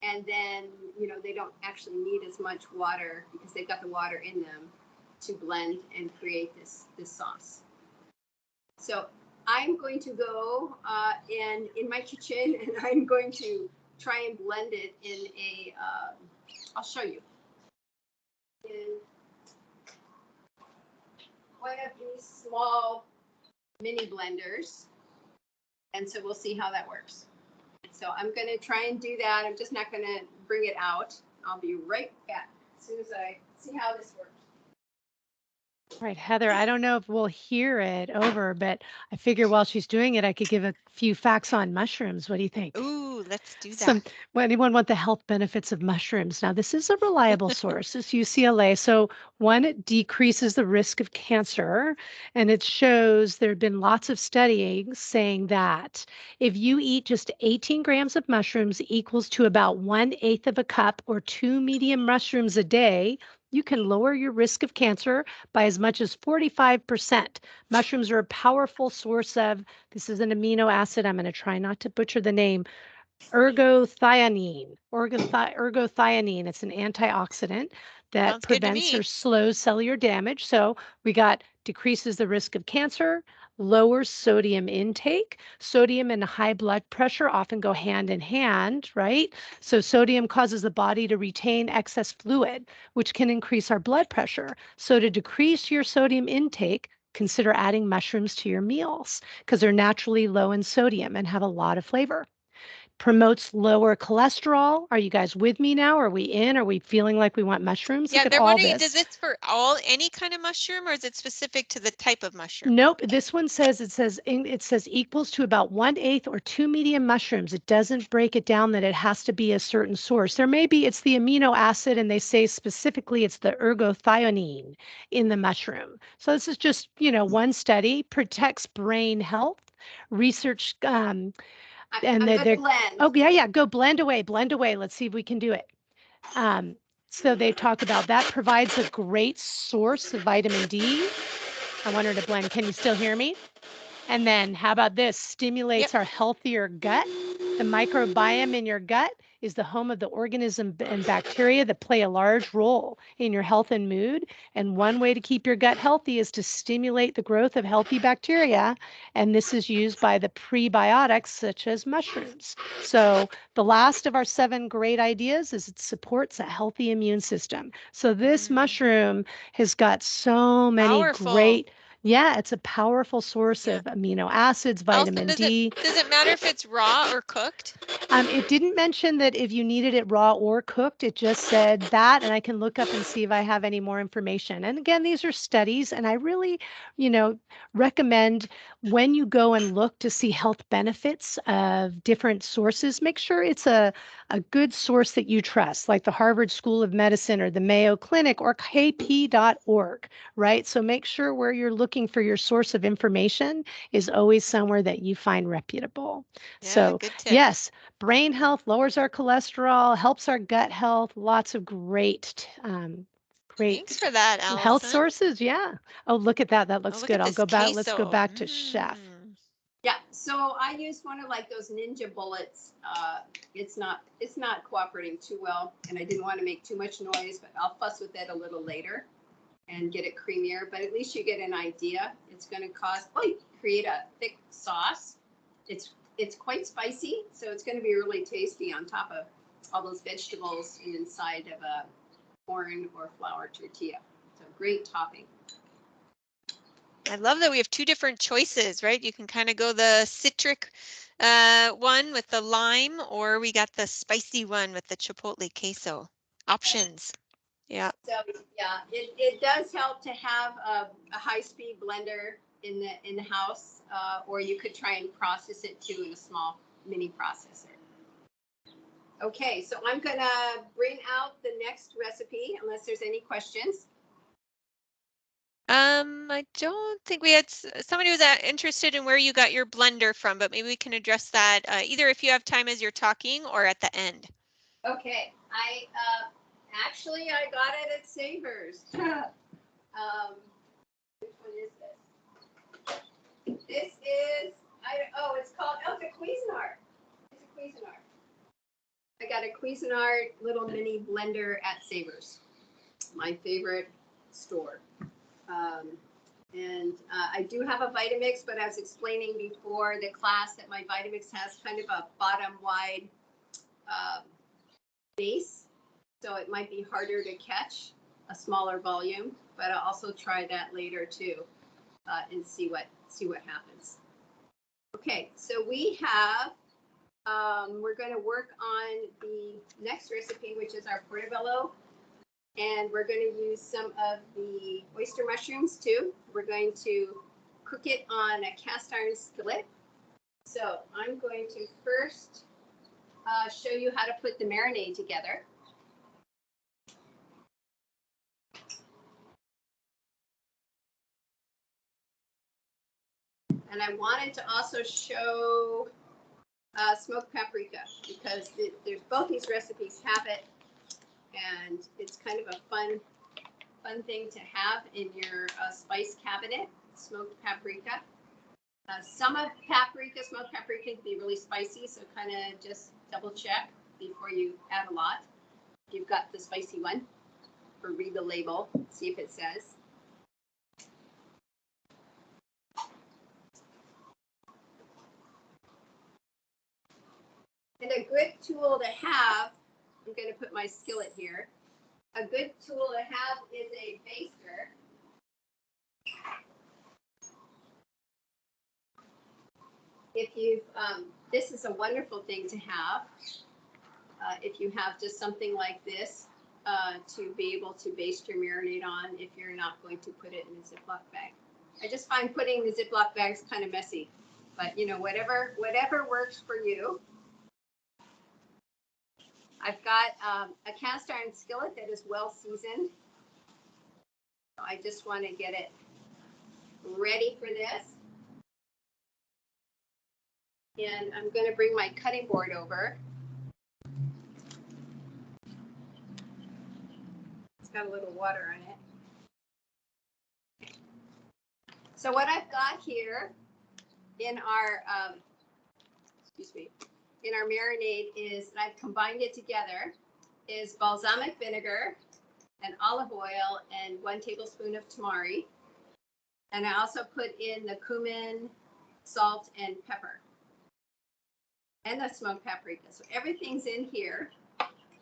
And then, you know, they don't actually need as much water because they've got the water in them to blend and create this sauce. So I'm going to go in my kitchen and I'm going to try and blend it in a, I'll show you. In one of these small mini blenders, and so we'll see how that works. So I'm going to try and do that. I'm just not going to bring it out. I'll be right back as soon as I see how this works. Right, Heather, I don't know if we'll hear it over, but I figure while she's doing it, I could give a few facts on mushrooms. What do you think? Ooh, let's do Some, that. well, anyone want the health benefits of mushrooms? Now, this is a reliable source. It's UCLA. So, one, it decreases the risk of cancer. And it shows there have been lots of studying saying that if you eat just 18 grams of mushrooms equals to about 1/8 of a cup or 2 medium mushrooms a day, you can lower your risk of cancer by as much as 45%. Mushrooms are a powerful source of, this is an amino acid. I'm going to try not to butcher the name, ergothioneine. Ergothioneine. It's an antioxidant that Sounds good to prevents or me. slows cellular damage. So we got decreases the risk of cancer, lowers sodium intake. Sodium and high blood pressure often go hand in hand, right? So sodium causes the body to retain excess fluid, which can increase our blood pressure. So to decrease your sodium intake, consider adding mushrooms to your meals because they're naturally low in sodium and have a lot of flavor. promotes lower cholesterol. Are you guys with me now? Are we in? Are we feeling like we want mushrooms? Yeah, Look at they're all wondering, this. does this for any kind of mushroom, or is it specific to the type of mushroom? Nope. This one says it says equals to about 1/8 or 2 medium mushrooms. It doesn't break it down that it has to be a certain source. There may be it's the amino acid, and they say specifically it's the ergothioneine in the mushroom. So this is just one study protects brain health. Research and I'm they gonna blend. oh yeah, go blend away. Let's see if we can do it. So they talk about that provides a great source of vitamin D. I want her to blend. Can you still hear me? And then how about this? Stimulates our healthier gut. The microbiome in your gut is the home of the organism and bacteria that play a large role in your health and mood. And one way to keep your gut healthy is to stimulate the growth of healthy bacteria. And this is used by the prebiotics such as mushrooms. So the last of our 7 great ideas is it supports a healthy immune system. So this mushroom has got so many great. Yeah, it's a powerful source of amino acids, vitamin D. Does it matter if it's raw or cooked? It didn't mention that if you needed it raw or cooked. It just said that, and I can look up and see if I have any more information. And again, these are studies, and I really, recommend when you go and look to see health benefits of different sources, make sure it's a good source that you trust, like the Harvard School of Medicine or the Mayo Clinic or kp.org, right? So make sure where you're looking for your source of information is always somewhere that you find reputable. Yeah, So good tip. yes, brain health lowers our cholesterol, helps our gut health, lots of great Thanks for that, Allison. health sources. Yeah. Oh, look at that. That looks good. I'll go back. Let's go back to chef. Yeah, so I used one of like those ninja bullets. It's not cooperating too well, and I didn't want to make too much noise, but I'll fuss with it a little later and get it creamier. But at least you get an idea. It's going to create a thick sauce. It's quite spicy, so it's going to be really tasty on top of all those vegetables and inside of a corn or flour tortilla. So great topping. I love that we have 2 different choices, right? You can kind of go the citric one with the lime, or we got the spicy one with the Chipotle Queso. Options. Yeah. So yeah, it does help to have a high-speed blender in the house, or you could try and process it too in a small mini processor. Okay, so I'm gonna bring out the next recipe unless there's any questions. I don't think we had somebody was interested in where you got your blender from, but maybe we can address that either if you have time as you're talking or at the end. Okay, I got it at Savers. Which one is this? This is it's called it's a Cuisinart. It's a Cuisinart. I got a Cuisinart little mini blender at Savers, my favorite store. And I do have a Vitamix, but I was explaining before the class that my Vitamix has kind of a bottom wide base, so it might be harder to catch a smaller volume, but I'll also try that later too, and see what happens. Okay, so we have we're going to work on the next recipe, which is our Portobello. And we're going to use some of the oyster mushrooms too. We're going to cook it on a cast iron skillet. So I'm going to first show you how to put the marinade together. And I wanted to also show smoked paprika, because there's both these recipes have it. And it's kind of a fun thing to have in your spice cabinet, smoked paprika. Smoked paprika can be really spicy, so kind of just double check before you add a lot. You've got the spicy one, or read the label, see if it says. And a good tool to have, I'm going to put my skillet here. A good tool to have is a baster. if you've, this is a wonderful thing to have. If you have just something like this to be able to baste your marinade on if you're not going to put it in a Ziploc bag. I just find putting the Ziploc bags kind of messy, but you know, whatever works for you. I've got a cast iron skillet that is well seasoned. So I just want to get it ready for this. And I'm going to bring my cutting board over. It's got a little water on it. So what I've got here in our, in our marinade is, and I've combined it together, is balsamic vinegar and olive oil and 1 tablespoon of tamari. And I also put in the cumin, salt, and pepper. And the smoked paprika. So everything's in here.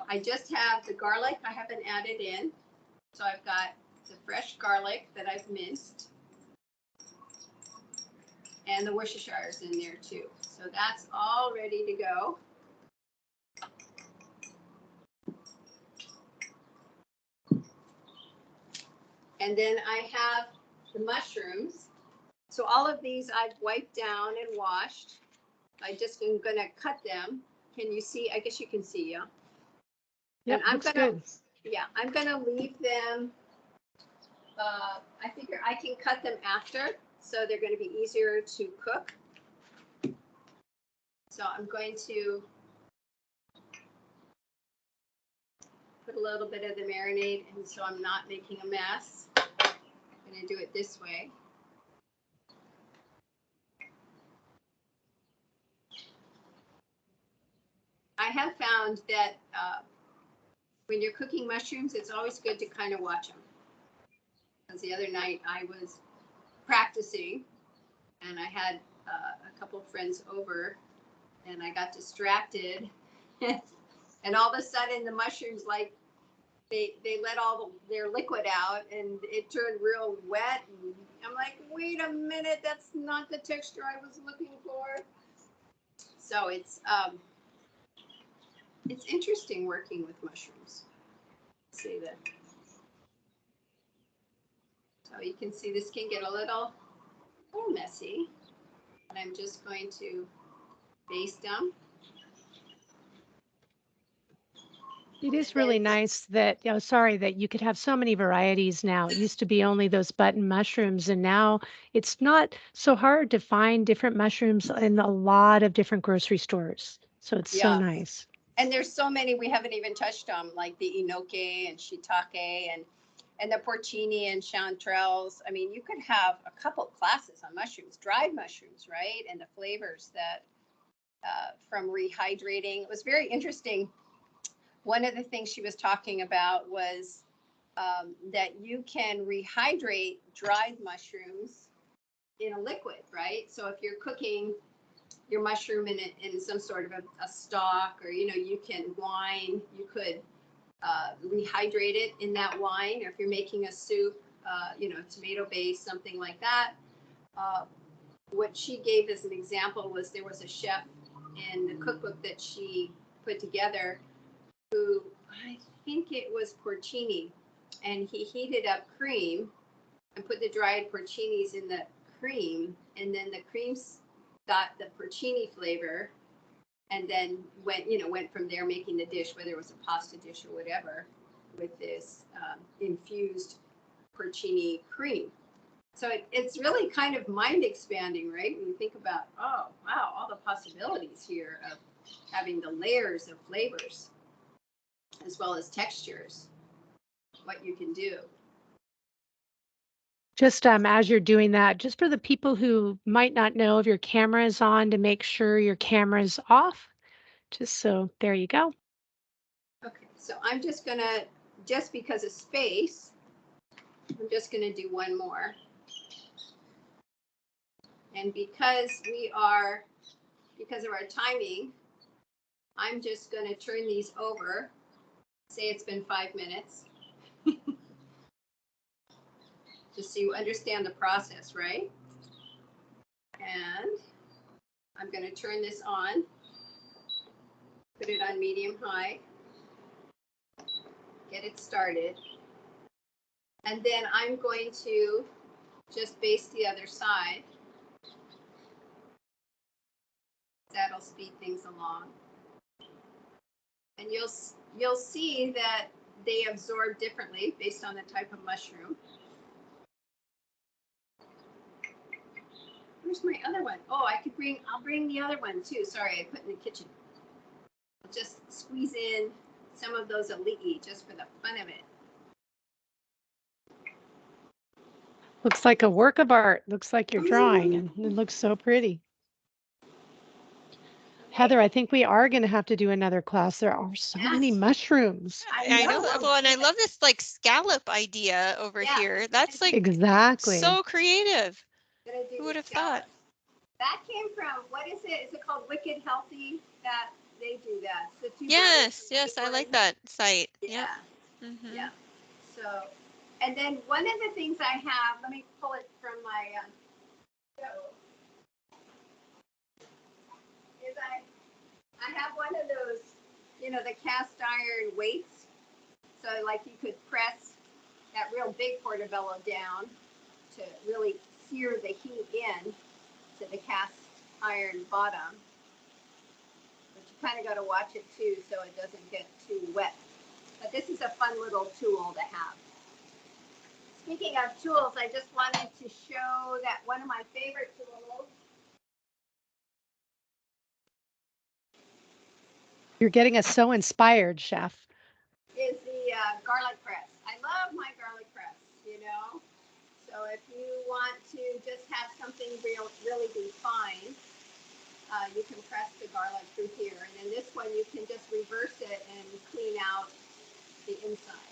I just have the garlic I haven't added in. So I've got the fresh garlic that I've minced. And the Worcestershire in there too. So that's all ready to go. And then I have the mushrooms. So all of these I've wiped down and washed. I just am going to cut them. Can you see? I guess you can see, yeah. Yeah, looks good. Yeah, I'm going to leave them. I figure I can cut them after, so they're going to be easier to cook. So I'm going to put a little bit of the marinade, and so I'm not making a mess. I'm going to do it this way. I have found that when you're cooking mushrooms, it's always good to kind of watch them. Because the other night I was practicing, and I had a couple of friends over, and I got distracted, and all of a sudden the mushrooms, like, they let all their liquid out, and it turned real wet, and I'm like, wait a minute, that's not the texture I was looking for. So it's interesting working with mushrooms. Let's see that. So you can see this can get a little messy, and I'm just going to baste them. It is really nice that, sorry, that you could have so many varieties now. It used to be only those button mushrooms, and now it's not so hard to find different mushrooms in a lot of different grocery stores. So it's so nice. And there's so many we haven't even touched on, like the enoki and shiitake and the porcini and chanterelles. I mean, you could have a couple classes on mushrooms, dried mushrooms, right? And the flavors that from rehydrating. It was very interesting. One of the things she was talking about was that you can rehydrate dried mushrooms in a liquid, right? So if you're cooking your mushroom in some sort of a stock, or, you know, you can wine, you could rehydrate it in that wine, or if you're making a soup, you know, tomato based, something like that. What she gave as an example was there was a chef in the cookbook that she put together who, I think it was porcini, and he heated up cream and put the dried porcinis in the cream, and then the creams got the porcini flavor, and then went from there making the dish, whether it was a pasta dish or whatever, with this infused porcini cream. So it's really kind of mind expanding, right? When you think about, oh, wow, all the possibilities here of having the layers of flavors as well as textures, what you can do. Just as you're doing that, just for the people who might not know if your camera is on, to make sure your camera is off. Just so there you go. Okay, so I'm just gonna, just because of space, I'm just gonna do one more. And because of our timing, I'm just gonna turn these over. Say it's been 5 minutes. Just so you understand the process, right? And I'm going to turn this on, put it on medium high, get it started. And then I'm going to just baste the other side. That'll speed things along. And you'll see that they absorb differently based on the type of mushroom. Where's my other one? Oh, I'll bring the other one too. Sorry, I put in the kitchen. I'll just squeeze in some of those ali'i just for the fun of it. Looks like a work of art. Looks like you're drawing, and it looks so pretty. Heather, I think we are going to have to do another class. There are so many mushrooms. I know. Well, and I love this like scallop idea over here. That's like exactly so creative. Who would have thought? That came from, what is it? Is it called Wicked Healthy? That they do that. So yes, I like that site. Yeah. Yep. Mm-hmm. Yeah. So, and then one of the things I have, let me pull it from my stove, is I have one of those, you know, the cast iron weights. So like you could press that real big portobello down to really sear the heat in to the cast iron bottom. But you kind of got to watch it too so it doesn't get too wet. But this is a fun little tool to have. Speaking of tools, I just wanted to show that one of my favorite tools. You're getting us so inspired, Chef. Is the garlic press. I love my garlic press, you know. So if you want to just have something really be fine, you can press the garlic through here. And then this one, you can just reverse it and clean out the inside.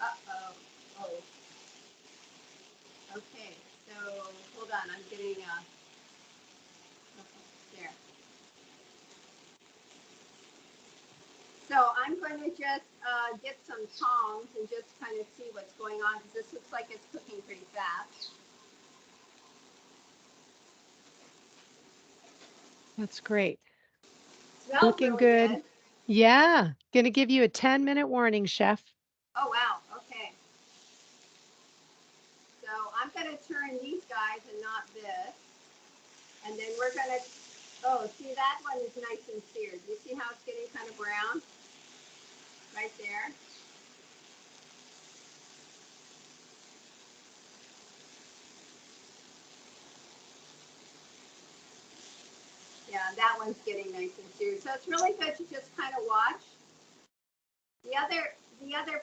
Uh-oh. Oh. Okay, so hold on. I'm getting okay, there. So I'm going to just get some tongs and just kind of see what's going on because this looks like it's cooking pretty fast. That's great. Smells Looking really good. Yeah. Going to give you a 10-minute warning, Chef. Oh, wow. Okay. So I'm going to turn these guys and not this. And then we're going to, oh, see, that one is nice and seared. You see how it's getting kind of brown? Right there. Yeah, that one's getting nice and seared. So it's really good to just kind of watch. The other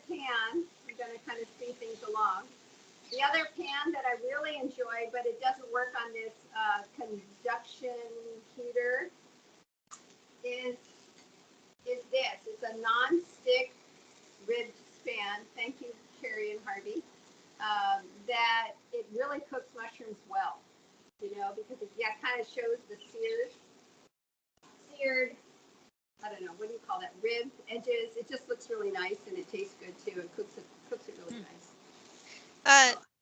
pan, I'm going to kind of speed things along. The other pan that I really enjoy, but it doesn't work on this conduction heater, is this. It's a non-stick ribbed span. Thank you, Carrie and Harvey. That it really cooks mushrooms well, you know, because it kind of shows the seared, I don't know, what do you call that, ribbed edges. It just looks really nice and it tastes good too. It cooks it really nice.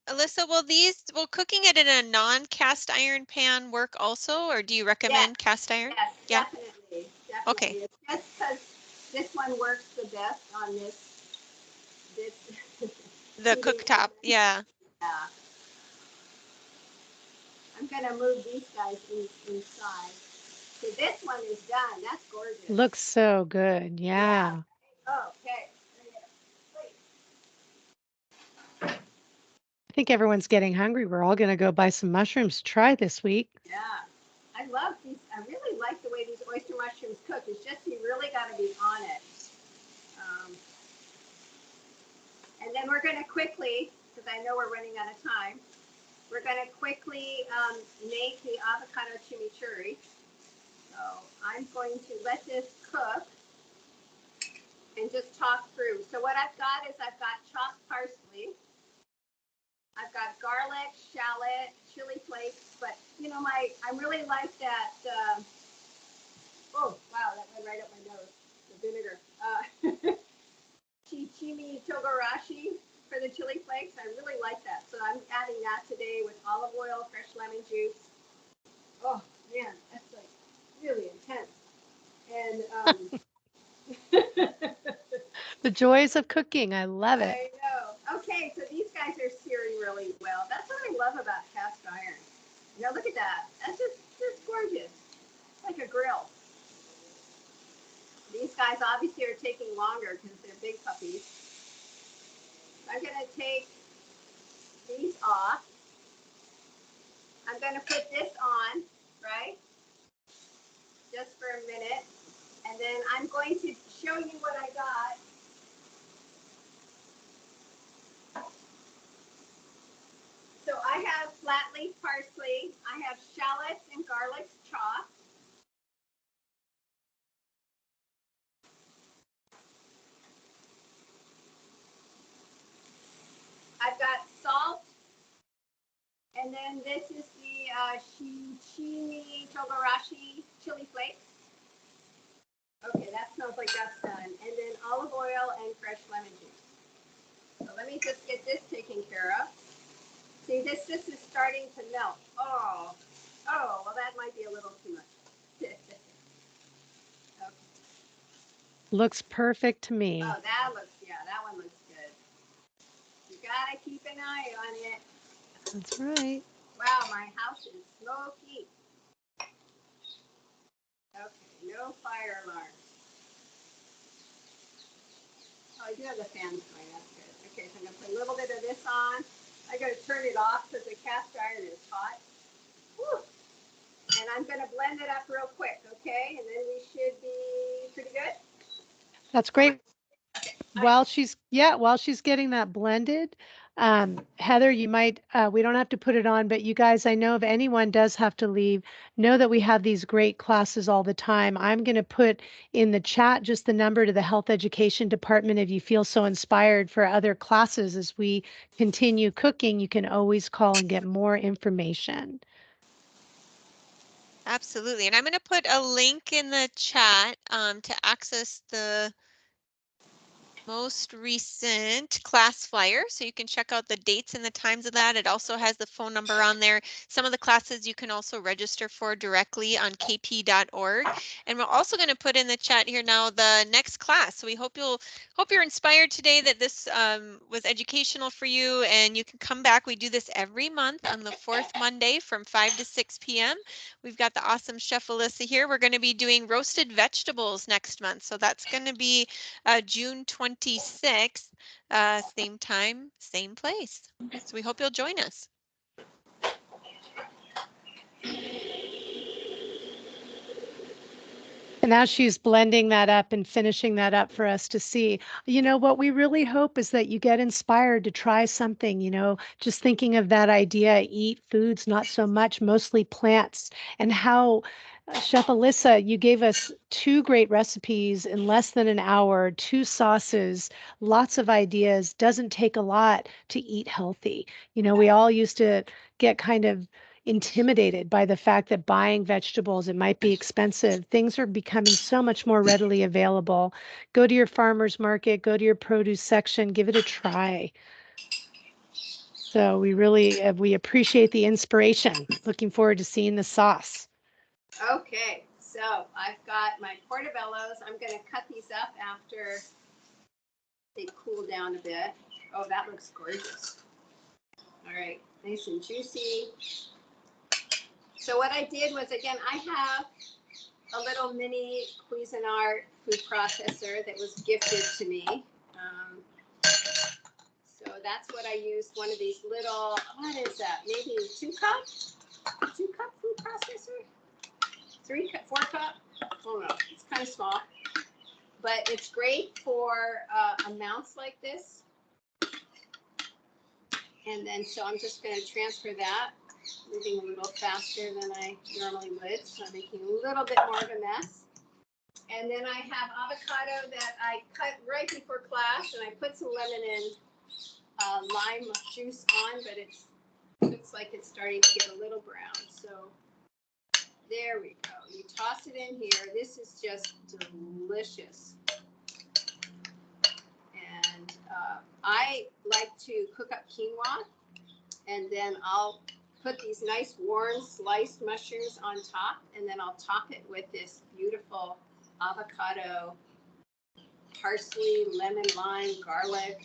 Alyssa, will cooking it in a non-cast iron pan work also, or do you recommend cast iron? Yes, yeah. Definitely. Okay. It's just because this one works the best on this the cooktop. Yeah. Yeah. I'm gonna move these guys inside. So this one is done. That's gorgeous. Looks so good. Yeah. Okay. I think everyone's getting hungry. We're all going to go buy some mushrooms to try this week. Yeah. I love these. I really like the way these oyster mushrooms cook. It's just you really got to be on it. And then we're going to quickly, because I know we're running out of time, we're going to quickly make the avocado chimichurri. So I'm going to let this cook and just talk through. So what I've got is I've got chopped parsley. I've got garlic, shallot, chili flakes, but you know, I really like that. Oh wow, that went right up my nose. The vinegar. Chimichurri for the chili flakes. I really like that. So I'm adding that today with olive oil, fresh lemon juice. Oh man, that's so really intense. And The joys of cooking. I love it. I know. Okay, so these guys are searing really well. That's what I love about cast iron. You know, look at that. That's just gorgeous. It's like a grill. These guys obviously are taking longer because they're big puppies. I'm going to take these off. I'm going to put this on, right? Just for a minute. And then I'm going to show you what I got. So I have flat leaf parsley. I have shallots and garlic chopped. I've got salt. And then this is the Chimichurri chili flakes. Okay, that smells like that's done. And then olive oil and fresh lemon juice. So let me just get this taken care of. See, this is starting to melt. Oh, well, that might be a little too much. Okay. Looks perfect to me. Oh, that one looks good. You gotta keep an eye on it. That's right. Wow, my house is smoky. Okay, no fire alarms. Oh, I do have the fans going, that's good. Okay, so I'm gonna put a little bit of this on. I gotta turn it off because the cast iron is hot. Whew. And I'm gonna blend it up real quick, okay? And then we should be pretty good. That's great. Okay. While she's getting that blended, Heather, you might we don't have to put it on, but you guys, I know if anyone does have to leave, know that we have these great classes all the time. I'm going to put in the chat just the number to the health education department. If you feel so inspired for other classes as we continue cooking, you can always call and get more information. Absolutely. And I'm going to put a link in the chat to access the most recent class flyer, so you can check out the dates and the times of that. It also has the phone number on there. Some of the classes you can also register for directly on kp.org. And we're also going to put in the chat here now the next class. So we hope you're inspired today, that this was educational for you, and you can come back. We do this every month on the fourth Monday from 5 to 6 p.m. We've got the awesome Chef Alyssa here. We're going to be doing roasted vegetables next month. So that's going to be June 26th, same time, same place. So we hope you'll join us. And as she's blending that up and finishing that up for us to see, what we really hope is that you get inspired to try something, just thinking of that idea, eat foods, not so much, mostly plants, and how Chef Alyssa, you gave us 2 great recipes in less than an hour, 2 sauces, lots of ideas, doesn't take a lot to eat healthy. We all used to get kind of intimidated by the fact that buying vegetables, it might be expensive. Things are becoming so much more readily available. Go to your farmer's market, go to your produce section, give it a try. So we appreciate the inspiration. Looking forward to seeing the sauce. Okay, so I've got my portobellos. I'm gonna cut these up after they cool down a bit. Oh, that looks gorgeous. All right, nice and juicy. So what I did was, again, I have a little mini Cuisinart food processor that was gifted to me. So that's what I used, one of these little, what is that, maybe 2 cup food processor? 3 cup, 4 cup? Oh no, it's kind of small. But it's great for amounts like this. And then, so I'm just going to transfer that, moving a little faster than I normally would. So I'm making a little bit more of a mess. And then I have avocado that I cut right before class, and I put some lemon and lime juice on, but it looks like it's starting to get a little brown. So there we go. You toss it in here. This is just delicious. And I like to cook up quinoa, and then I'll put these nice warm sliced mushrooms on top, and then I'll top it with this beautiful avocado, parsley, lemon, lime, garlic,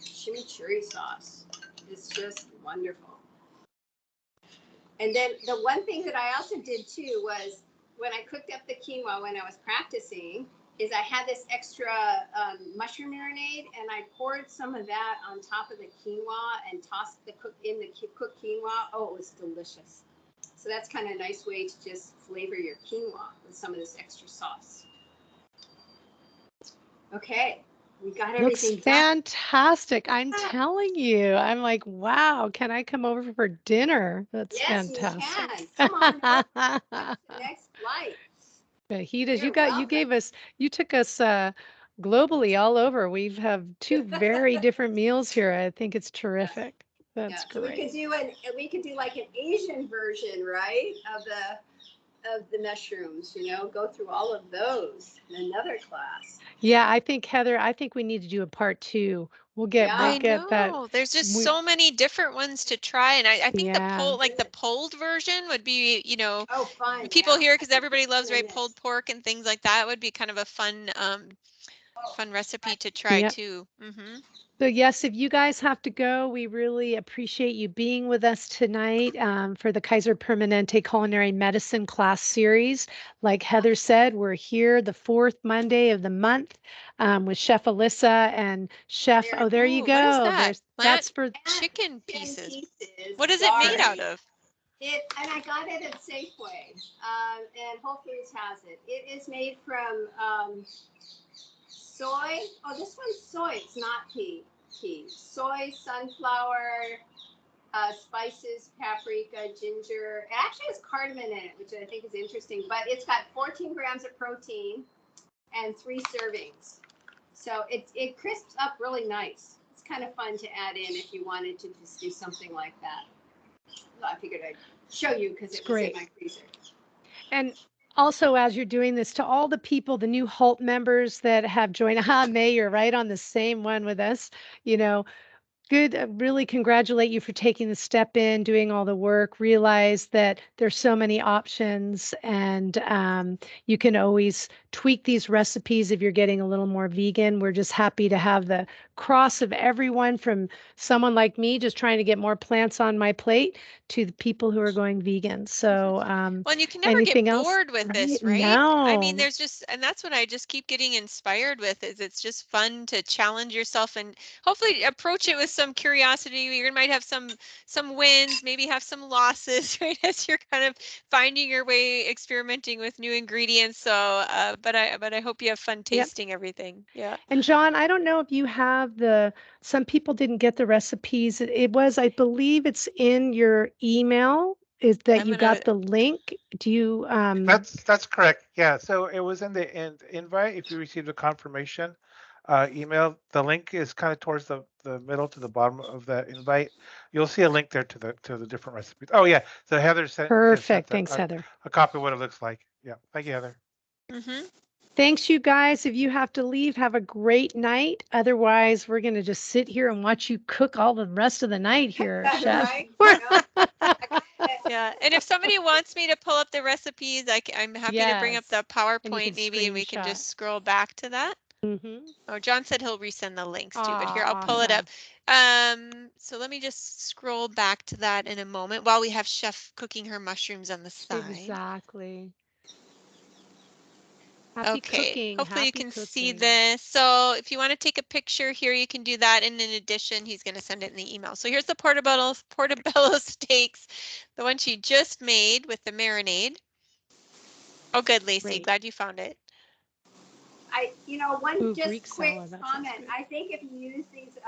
chimichurri sauce. It's just wonderful. And then the one thing that I also did too was when I cooked up the quinoa when I was practicing is I had this extra mushroom marinade, and I poured some of that on top of the quinoa and tossed the cooked quinoa. Oh, it was delicious. So that's kind of a nice way to just flavor your quinoa with some of this extra sauce. Okay, we got everything Looks done. fantastic. I'm telling you. I'm like, wow, can I come over for dinner? That's Yes, you fantastic. can. Come on over. What's the next flight? Fajitas, You're you you took us globally all over. We have two very different meals here. I think it's terrific. Yeah, That's so we great. could do like an Asian version, right, of the mushrooms. Go through all of those in another class. Yeah, I think Heather, I think we need to do a part 2. We'll Yeah, get that. know. There's just We, so many different ones to try. And I think yeah. the pulled version would be, oh, fun. people Yeah, here, I because think everybody loves, doing right, pulled this. pork and things like that would be kind of a fun fun recipe to try Yeah. too. Mm-hmm. So yes, if you guys have to go, we really appreciate you being with us tonight for the Kaiser Permanente Culinary Medicine class series. Like Heather said, we're here the 4th Monday of the month with Chef Alyssa and Chef. There, Oh, there you Ooh, what is go. that? There's Plant that's for chicken chicken pieces. pieces. What is it made out Sorry. of? And I got it at Safeway, and Whole Foods has it. It is made from soy. Oh, this one's soy. It's not pea. Soy, sunflower, spices, paprika, ginger. It actually has cardamom in it, which I think is interesting. But it's got 14 grams of protein and 3 servings. So it crisps up really nice. It's kind of fun to add in if you wanted to just do something like that. I figured I'd show you because it was great. in my freezer. And also, as you're doing this, to all the people, the new HALT members that have joined, May, you're right on the same one with us. You know, good. Really congratulate you for taking the step in, doing all the work. Realize that there's so many options, and you can always tweak these recipes if you're getting a little more vegan. We're just happy to have the cross of everyone, from someone like me just trying to get more plants on my plate to the people who are going vegan. So Well, and you can never anything get else? bored with this, Right? right? I mean, No. there's just, and that's what I just keep getting inspired with, is it's just fun to challenge yourself and hopefully approach it with some curiosity. You might have some wins, maybe have some losses, right? As you're kind of finding your way, experimenting with new ingredients. So, but I hope you have fun Yep. tasting everything. Yeah. And John, I don't know if you have some people didn't get the recipes. It was, I believe it's in your email, is that I'm you gonna, got the link. Do you, That's correct. Yeah. So it was in the invite. If you received a confirmation email, the link is kind of towards the middle to the bottom of that invite. You'll see a link there to the different recipes. Oh yeah. So Heather just sent perfect. Thanks, a, Heather. a copy of what it looks like. Yeah. Thank you, Heather. mm-hmm. Thanks, you guys. If you have to leave, have a great night. Otherwise, we're going to just sit here and watch you cook all the rest of the night here, Chef. Right? Yeah, and if somebody wants me to pull up the recipes, I'm happy to bring up the Yes. And you PowerPoint can maybe, and we can screenshot. just scroll back to that. Mm-hmm. Oh, John said he'll resend the links too, but here, I'll pull it Awesome. up. So let me just scroll back to that in a moment while we have Chef cooking her mushrooms on the side. Exactly. Happy Okay, cooking. hopefully you Happy can see cooking. this. So if you want to take a picture here, you can do that. And in addition, he's going to send it in the email. So here's the portobello steaks, the one she just made with the marinade. Oh, good, Lacey. Great. Glad you found it. One Ooh, just Greek quick salad. That sounds comment. good. I think if you use these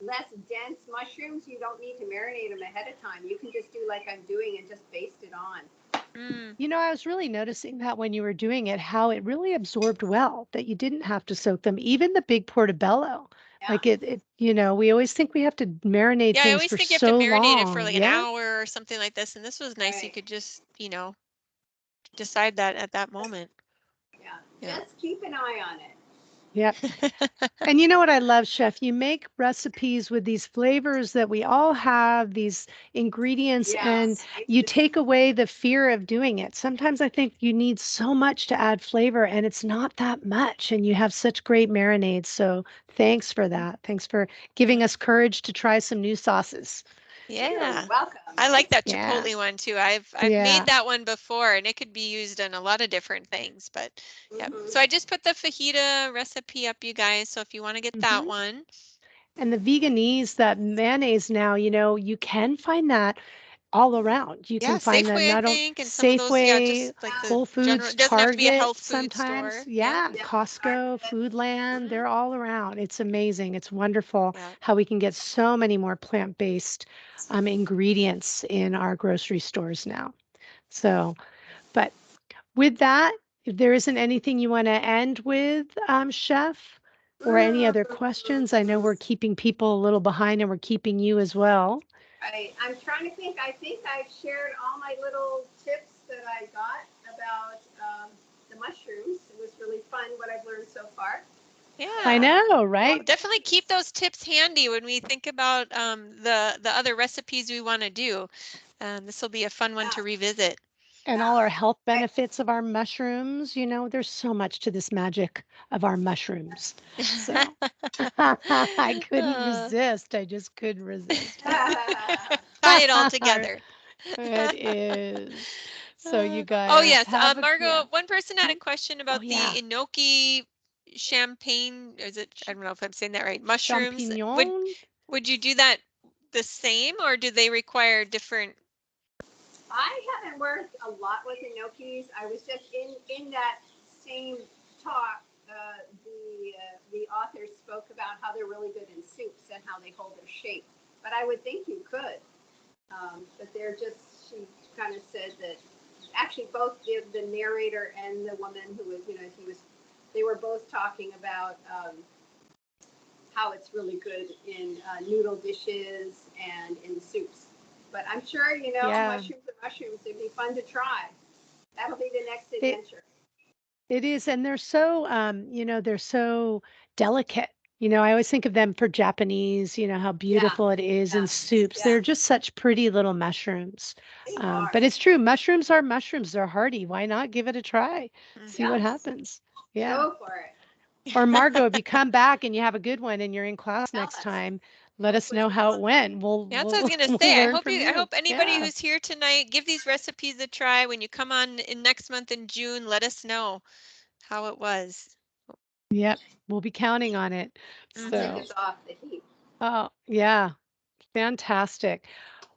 less dense mushrooms, you don't need to marinate them ahead of time. You can just do like I'm doing and just baste it on. Mm. You know, I was really noticing that when you were doing it, how it really absorbed well, that you didn't have to soak them, even the big portobello. Yeah. Like we always think we have to marinate Yeah, I things always for think you have to so marinate it for long. like an Yeah. hour or something like this. And this was nice. You Right. could just, decide that at that moment. Yeah. Yeah. Just keep an eye on it. Yep. And you know what I love, Chef? You make recipes with these flavors that we all have, these ingredients, and Yes. you take away the fear of doing it. Sometimes I think you need so much to add flavor, and it's not that much. And you have such great marinades. So thanks for that. Thanks for giving us courage to try some new sauces. Yeah. Welcome. I like that Yeah. Chipotle one too. I've Yeah. made that one before and it could be used in a lot of different things, but yeah. Mhm. So I just put the fajita recipe up, you guys. So if you want to get that Mhm. one. And the veganese, that mayonnaise now, you can find that all around. You Yeah, can find the Safeway, I not only think, and some of those, yeah, Safeway, just like the Whole general, Foods, it doesn't have to be a Target health food sometimes. store. Yeah. Yeah, Yeah. Costco, Foodland, Mhm. they're all around. It's amazing. It's wonderful Yeah. how we can get so many more plant-based ingredients in our grocery stores now. So, but with that, if there isn't anything you want to end with, Chef, or any other questions, I know we're keeping people a little behind and we're keeping you as well. I'm trying to think. I think I've shared all my little tips that I got about the mushrooms. It was really fun what I've learned so far. I Yeah. know, right? Definitely keep those tips handy when we think about the other recipes we want to do. This will be a fun one to revisit. And all our health benefits of our mushrooms, there's so much to this magic of our mushrooms. So I couldn't resist. I just couldn't resist. Tie it all together. It is. So you Oh guys yes, have a, Margot, yeah. one person had a question Oh about the yeah. enoki champagne. Is it? I don't know if I'm saying that right. Mushrooms. Champignon. Would you do that the same, or do they require different? I haven't worked a lot with gnocchis. I was just in that same talk. The author spoke about how they're really good in soups and how they hold their shape. But I would think you could. But they're just. She kind of said that actually both the narrator and the woman who was they were both talking about how it's really good in noodle dishes and in soups. But I'm sure Yeah. mushrooms are mushrooms. It'd be fun to try. That'll be the next It adventure. it is, and they're so they're so delicate. I always think of them for Japanese, how Yeah, beautiful it is in yeah, soups. yeah. They're just such pretty little mushrooms. They are. But it's true, mushrooms are mushrooms. They're hardy. Why not give it a try? See what Yes. happens. Yeah. Go for it. Or Margot, if you come back and you have a good one and you're in class Tell next us. time, let us know how it went. We'll Yeah, that's what I was we'll, gonna we'll say. learn from I you. hope anybody Yeah. who's here tonight, give these recipes a try. When you come on in next month in June, let us know how it was. Yep. We'll be counting on it. I'll take So, us off the heat. oh, yeah. Fantastic.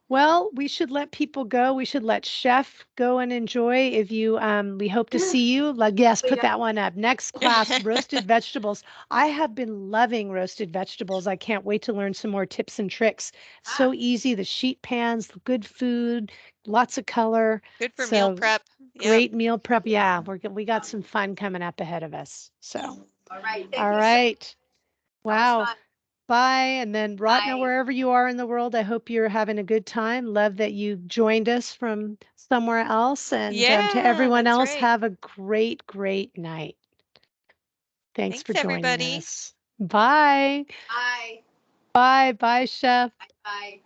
Well, we should let people go. We should let Chef go and enjoy. If you, we hope to see you. Like, yes, put that one up. Next class, roasted vegetables. I have been loving roasted vegetables. I can't wait to learn some more tips and tricks. So easy. The sheet pans, good food, lots of color. Good for meal So prep. Yep. great meal prep. Yeah, we got some fun coming up ahead of us. So, All right. Thank all you so much. right. That was Wow. fun. Bye. And then Ratna, Bye. wherever you are in the world, I hope you're having a good time. Love that you joined us from somewhere else. And to Yeah, everyone that's else, right. have a great, great night. Thanks for Thanks, joining everybody. us. Bye. Bye. Bye. Bye, Chef. Bye.